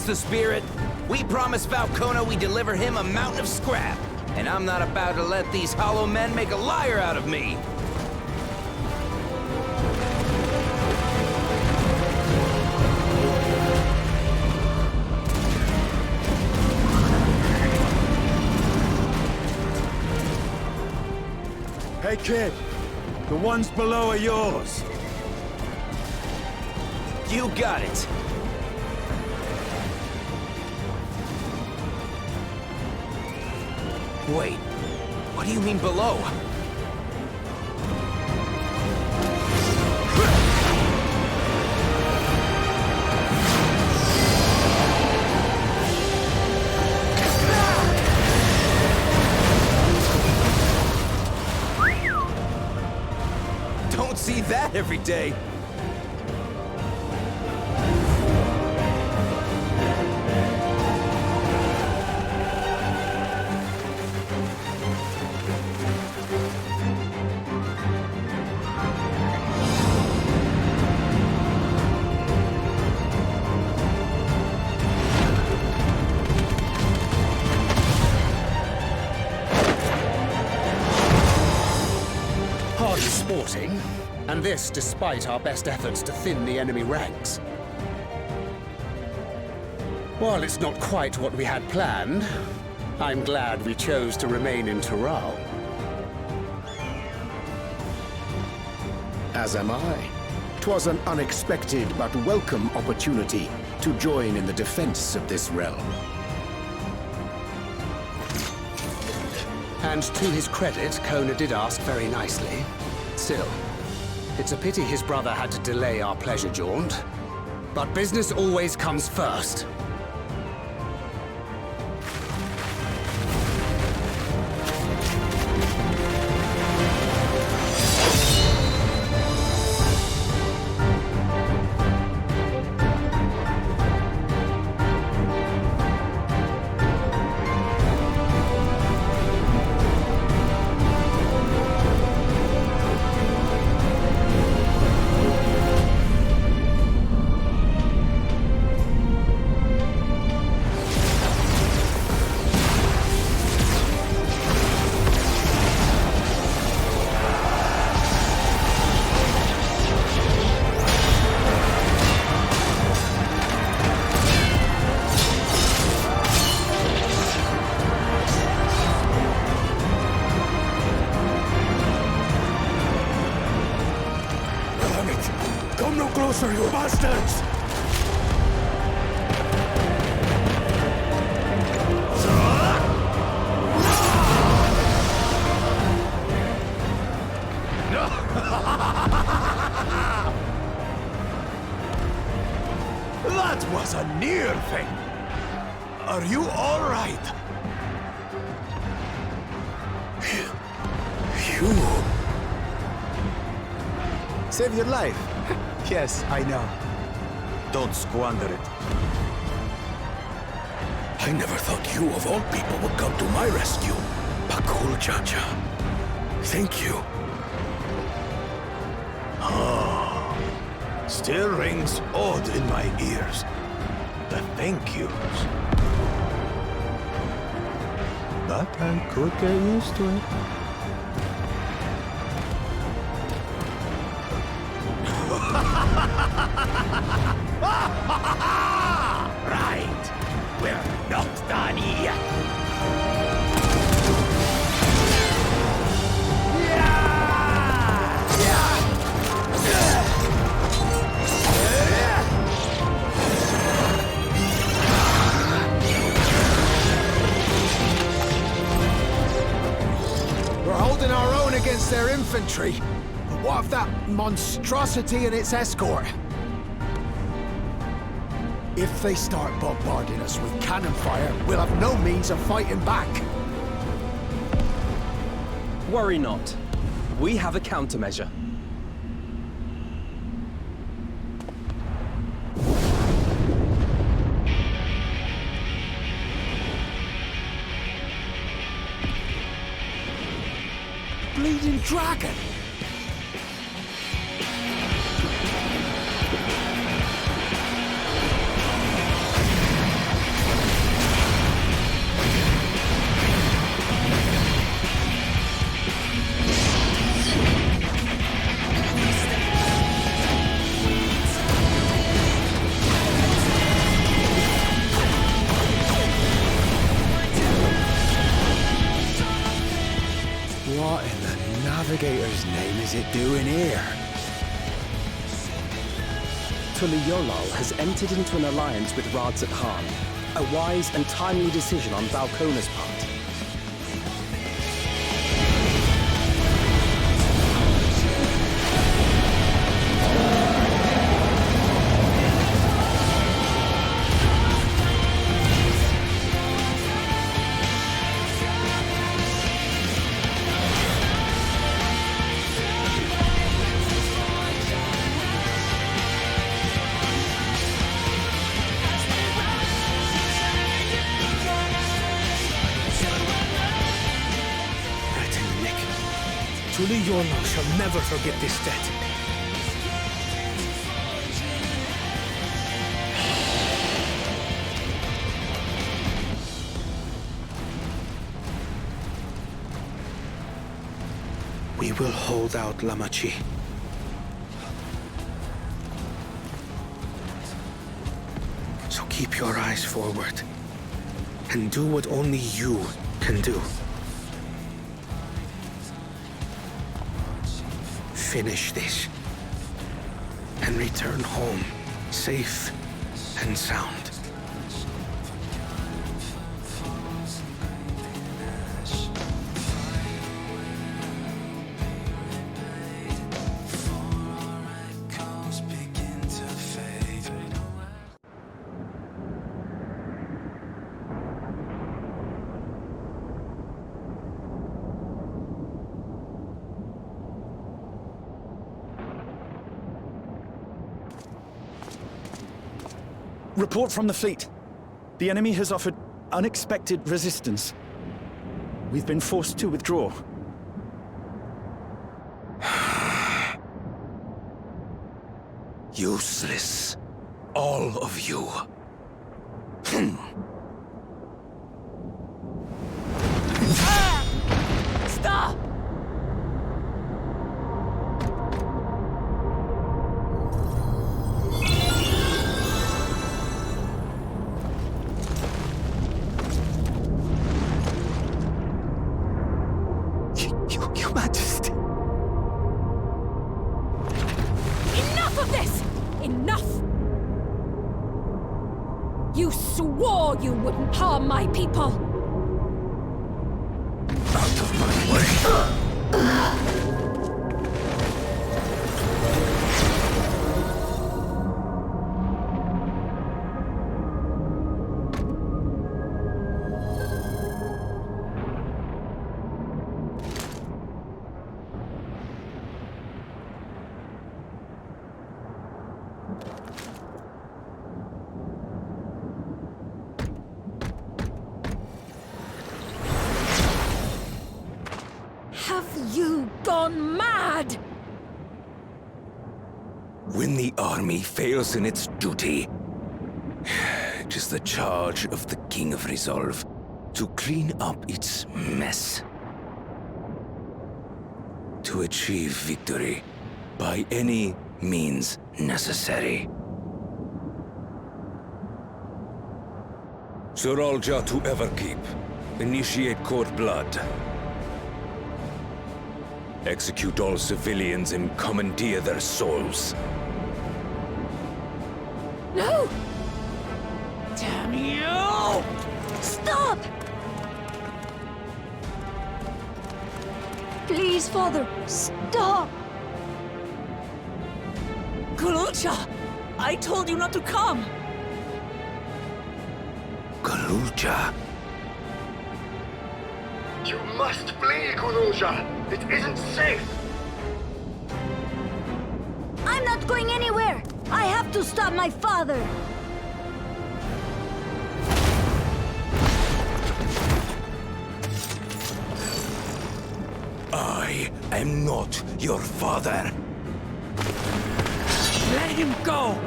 The spirit. We promised Falcona we'd deliver him a mountain of scrap, and I'm not about to let these hollow men make a liar out of me. Hey kid, the ones below are yours. You got it. Wait, what do you mean below? Don't see that every day. And this despite our best efforts to thin the enemy ranks. While it's not quite what we had planned, I'm glad we chose to remain in Tural. As am I. 'Twas an unexpected but welcome opportunity to join in the defense of this realm. And to his credit, Kona did ask very nicely. Still, it's a pity his brother had to delay our pleasure jaunt. But business always comes first. Closer, you bastards! That was a near thing. Are you all right? You... Save your life. Yes, I know. Don't squander it. I never thought you, of all people, would come to my rescue. Pakul Chacha. Thank you. Ah, still rings odd in my ears. The thank yous. But I could get used to it. infantry. But what of that monstrosity and its escort? If they start bombarding us with cannon fire, we'll have no means of fighting back. Worry not. We have a countermeasure. Bleeding dragon! What in the navigator's name is it doing here? Tuliyollal has entered into an alliance with Rads at Han. A wise and timely decision on Valkona's part. Tuliyollal shall never forget this debt. We will hold out, Lamachi. So keep your eyes forward, and do what only you can do. Finish this, and return home, safe and sound. Report from the fleet. The enemy has offered unexpected resistance. We've been forced to withdraw. Useless. All of you. Stop! Your Majesty. Enough of this! Enough! You swore you wouldn't harm my people! Out of my way! Have you gone mad? When the army fails in its duty, it is the charge of the King of Resolve to clean up its mess. To achieve victory by any means necessary. Suralja to Everkeep. Initiate court blood. Execute all civilians and commandeer their souls. No! Damn you! Stop! Please Please, Father, stop! Gululcha! I told you not to come! Gululcha. You must flee, Gululcha! It isn't safe! I'm not going anywhere! I have to stop my father! I am not your father. Let him go!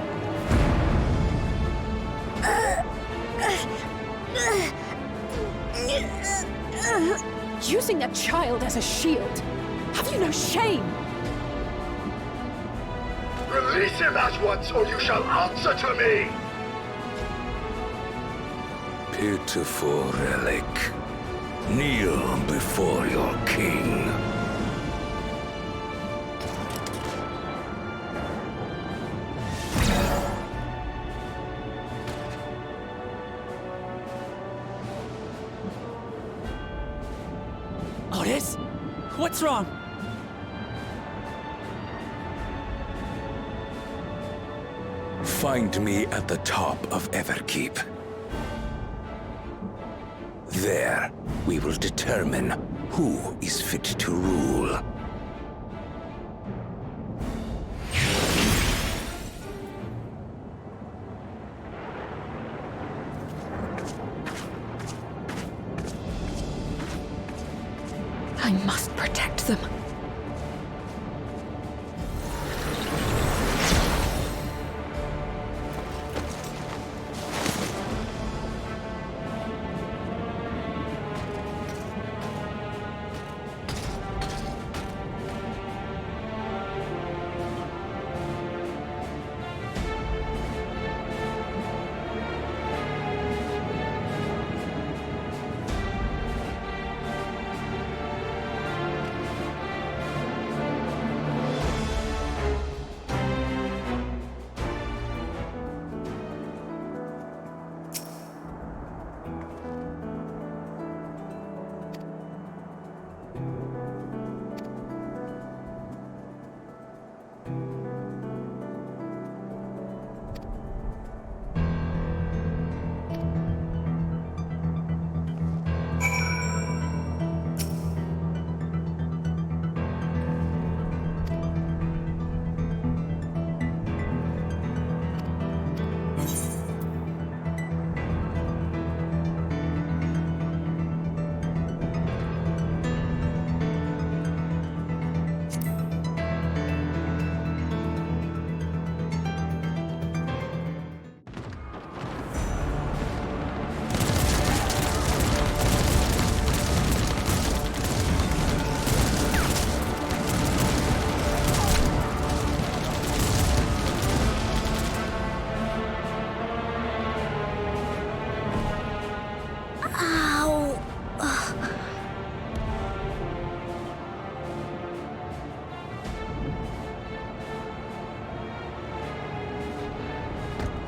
Using a child as a shield! Have you no shame? Release him at once, or you shall answer to me! Pitiful relic. Kneel before your king. Otis? What's wrong? Find me at the top of Everkeep. There, we will determine who is fit to rule. I must protect them.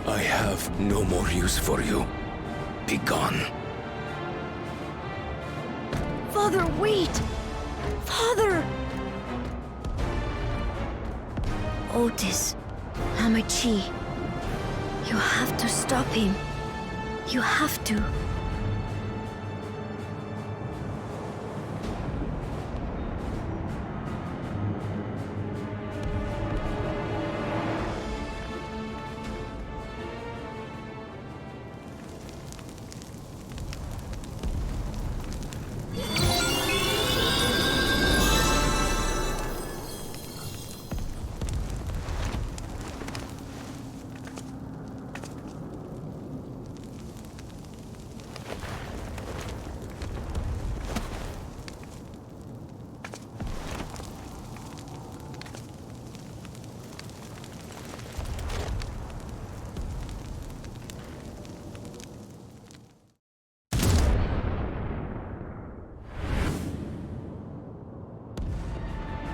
I have no more use for you. Be gone. Father, wait! Father! Otis, Hamachi, you have to stop him. You have to.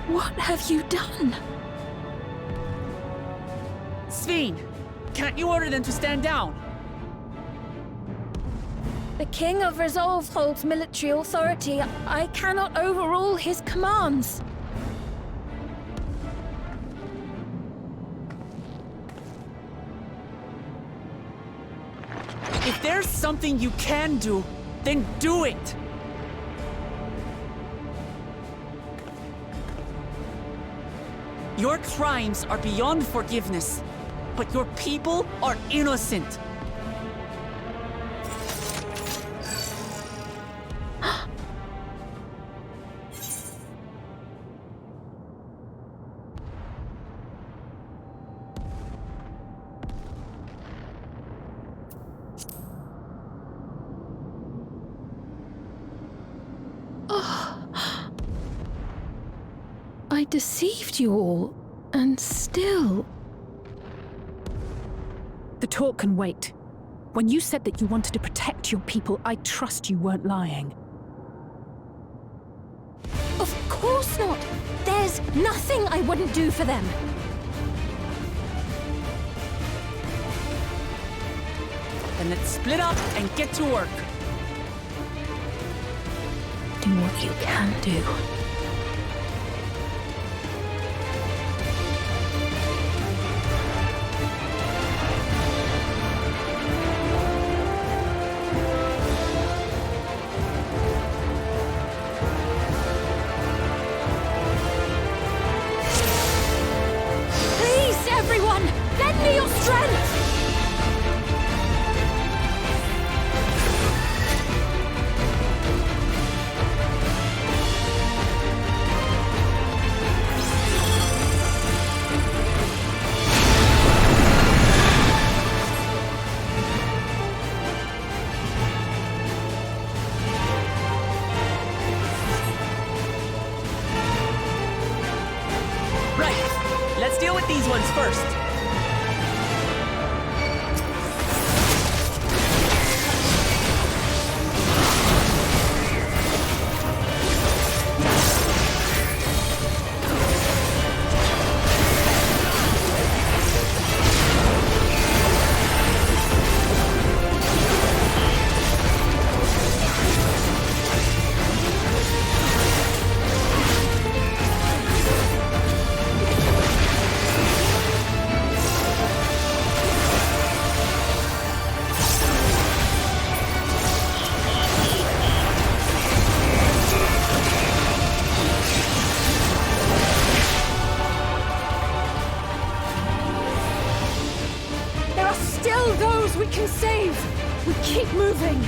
What have you done? Sveen, can't you order them to stand down? The King of Resolve holds military authority. I cannot overrule his commands. If there's something you can do, then do it! Your crimes are beyond forgiveness, but your people are innocent. I deceived you all, and still... The talk can wait. When you said that you wanted to protect your people, I trust you weren't lying. Of course not! There's nothing I wouldn't do for them! Then let's split up and get to work. Do what you can do. Please, everyone! Lend me your strength! Right, let's deal with these ones first. There are still those we can save! We keep moving!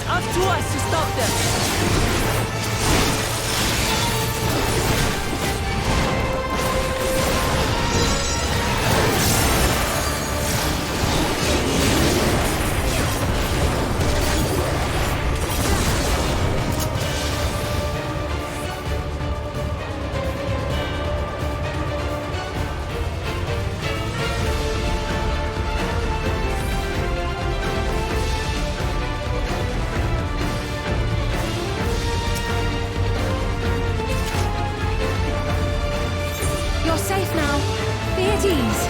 Up to us to stop them! You're safe now. Be at ease.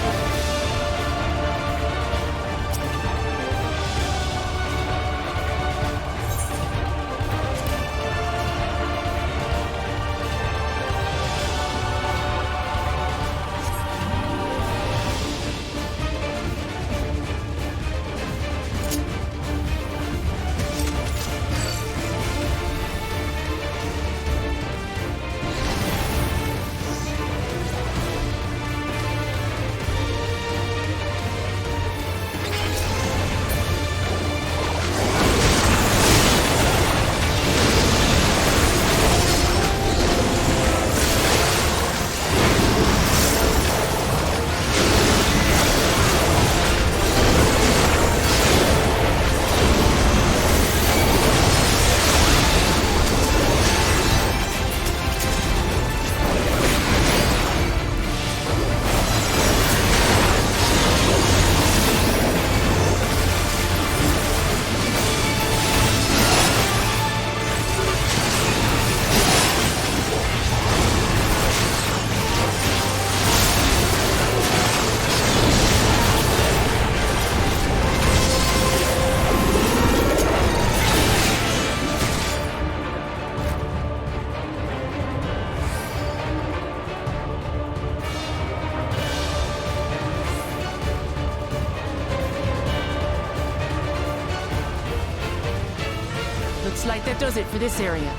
does it for this area.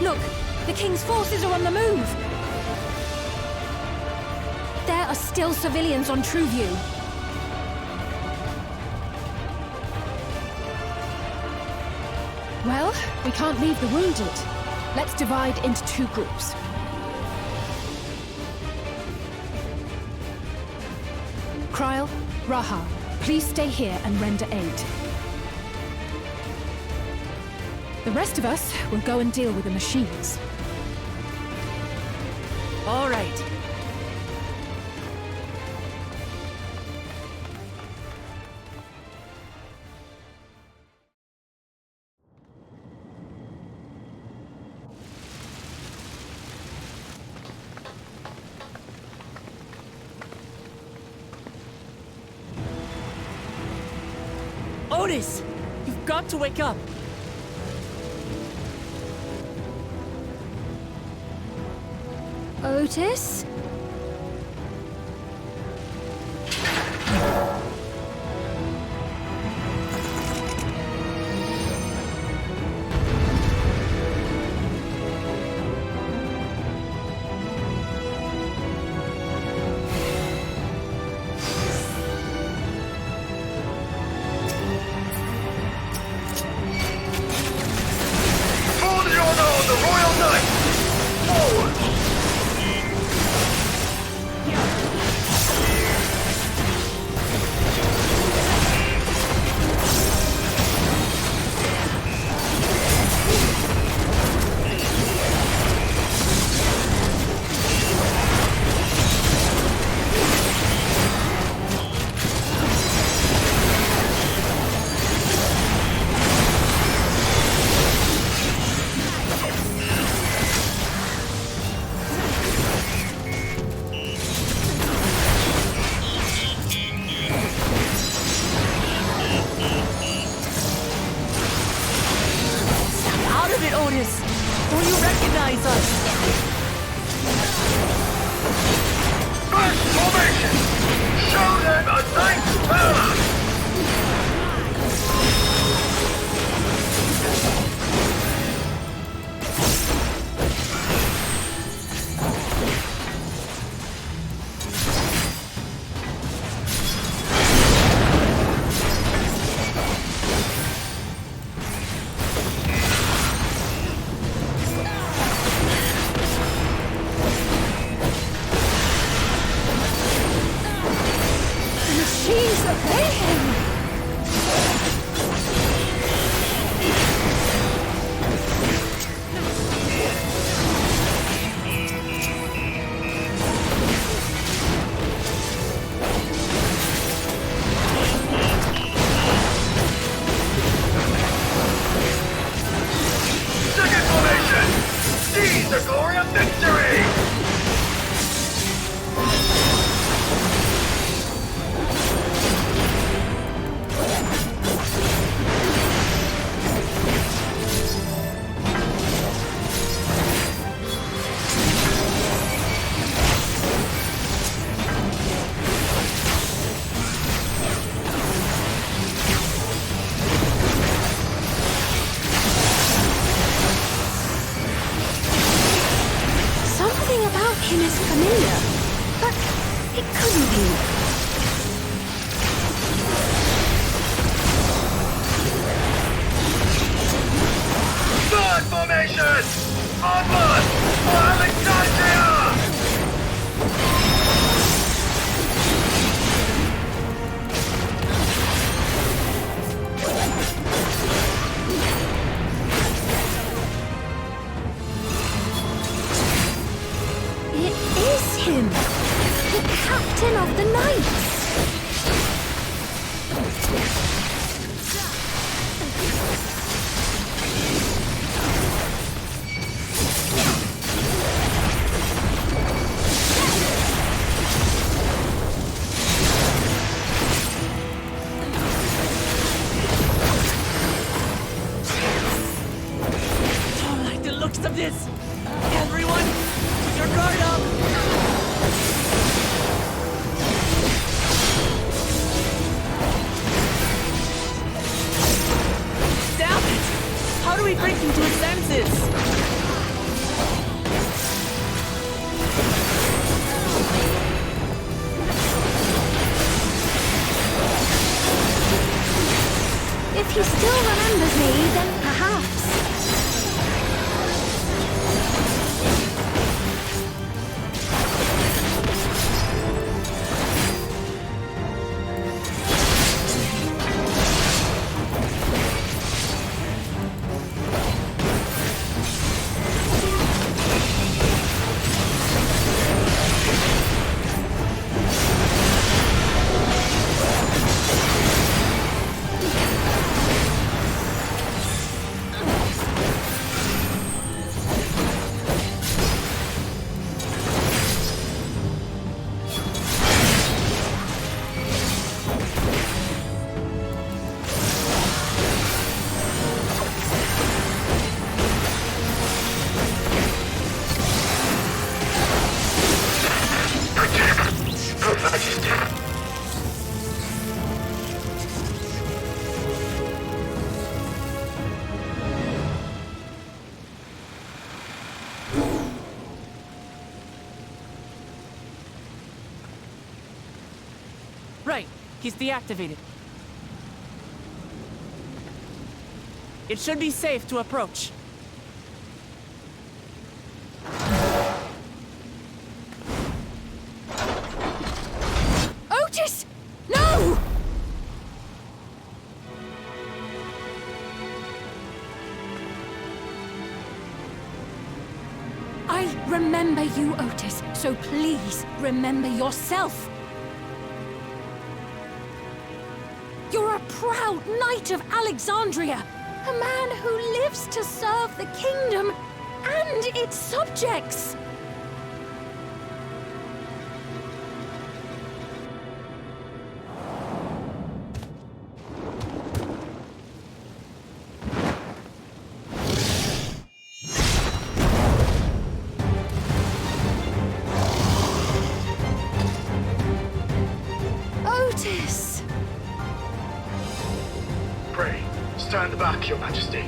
Look, the King's forces are on the move. There are still civilians on Trueview. Well, we can't leave the wounded. Let's divide into 2 groups. Kryl, Raha, please stay here and render aid. The rest of us will go and deal with the machines. All right. Otis! You've got to wake up! Otis? Him is familiar, but it couldn't be. Bird formation! Onward for Alexandria! Him, the captain of the knights. Don't like the looks of this. Everyone, put your guard up. he still remembers me, then perhaps. Right, he's deactivated. It should be safe to approach. Otis! No! I remember you, Otis, so please remember yourself. You're a proud knight of Alexandria, a man who lives to serve the kingdom and its subjects. Otis! Pray, stand back, Your Majesty.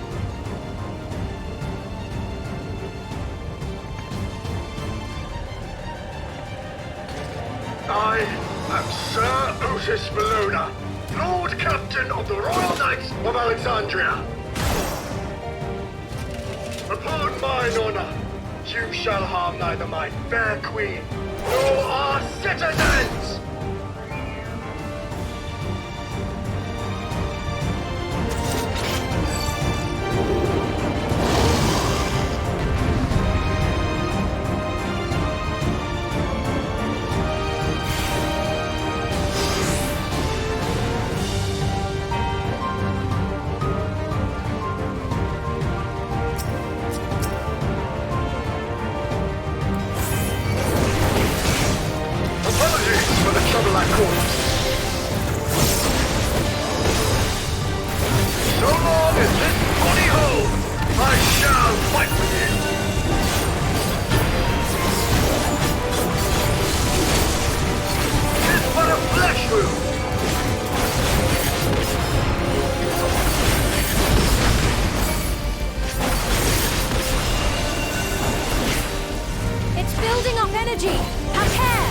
I am Sir Otis Bologna, Lord Captain of the Royal Knights of Alexandria. Upon mine honor, you shall harm neither my fair queen nor our citizens! So long as this body holds, I shall fight with you! It's but a flesh wound! It's building up energy! Have care!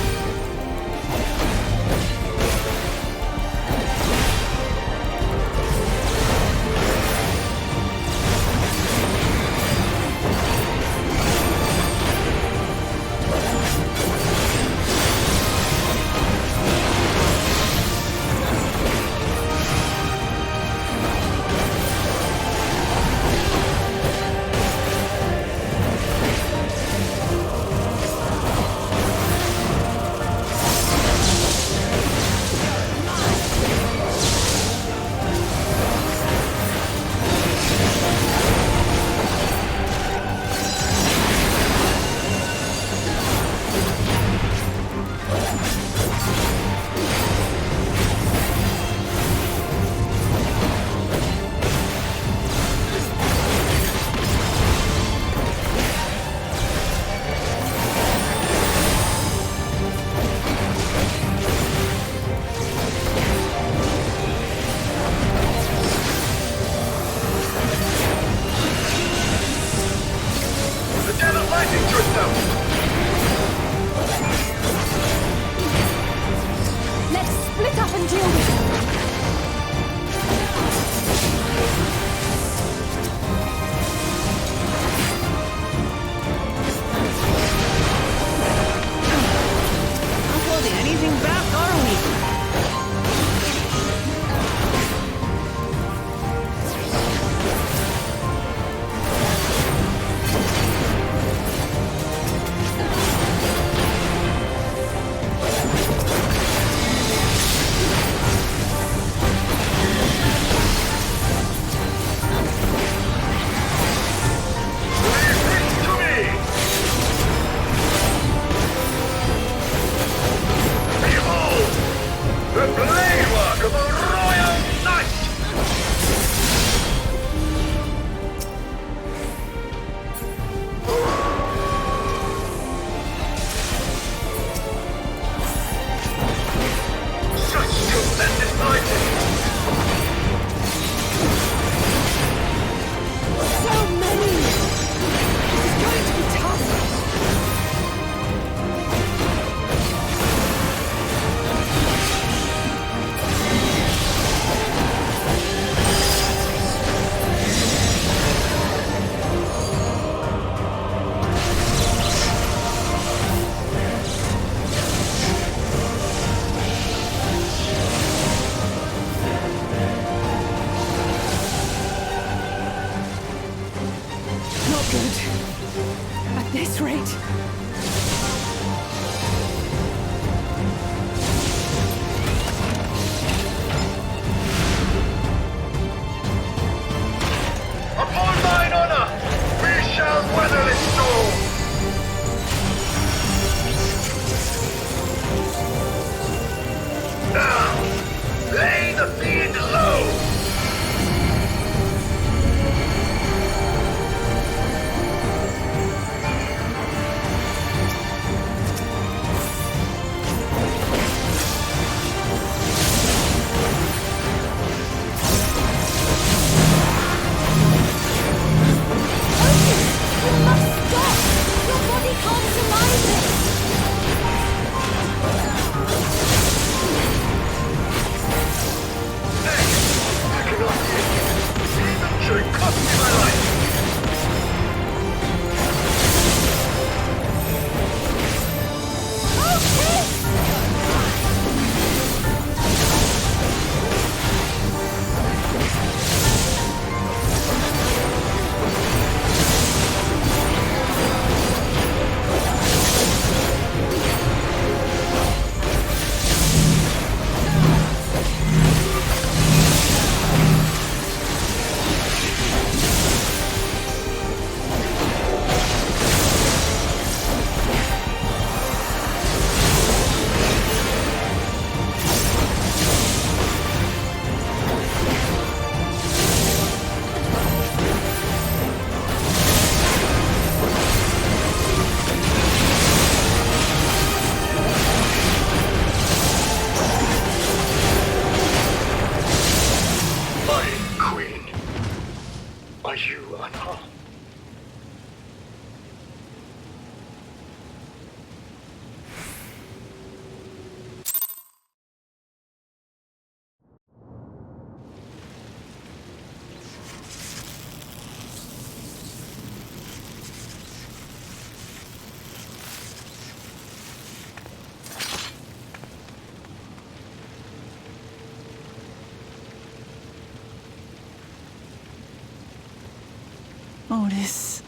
Otis.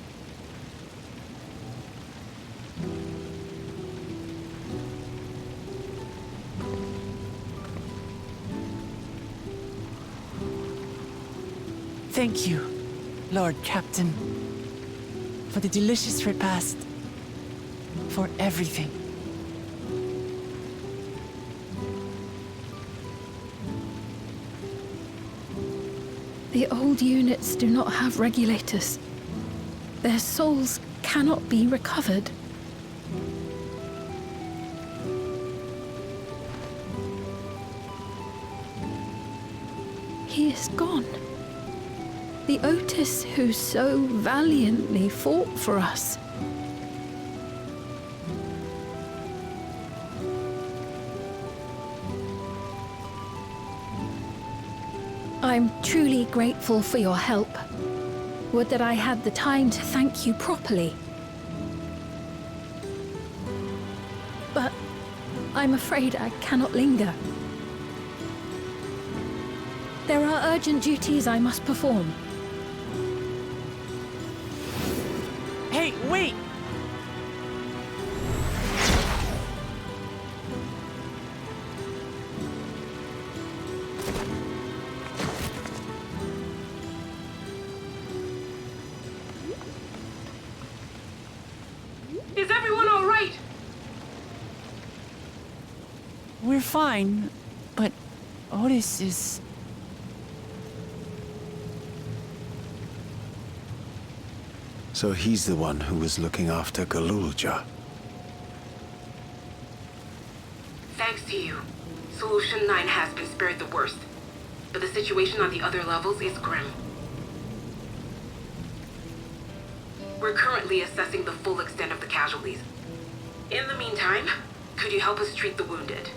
Thank you, Lord Captain, for the delicious repast, for everything. The old units do not have regulators. Their souls cannot be recovered. He is gone. The Otis who so valiantly fought for us. I'm truly grateful for your help. Would that I had the time to thank you properly. But I'm afraid I cannot linger. There are urgent duties I must perform. Hey, wait! Is everyone all right? We're fine, but Otis is... So he's the one who was looking after Galulja. Thanks to you, Solution 9 has been spared the worst. But the situation on the other levels is grim. We're currently assessing the full extent of the casualties. In the meantime, could you help us treat the wounded?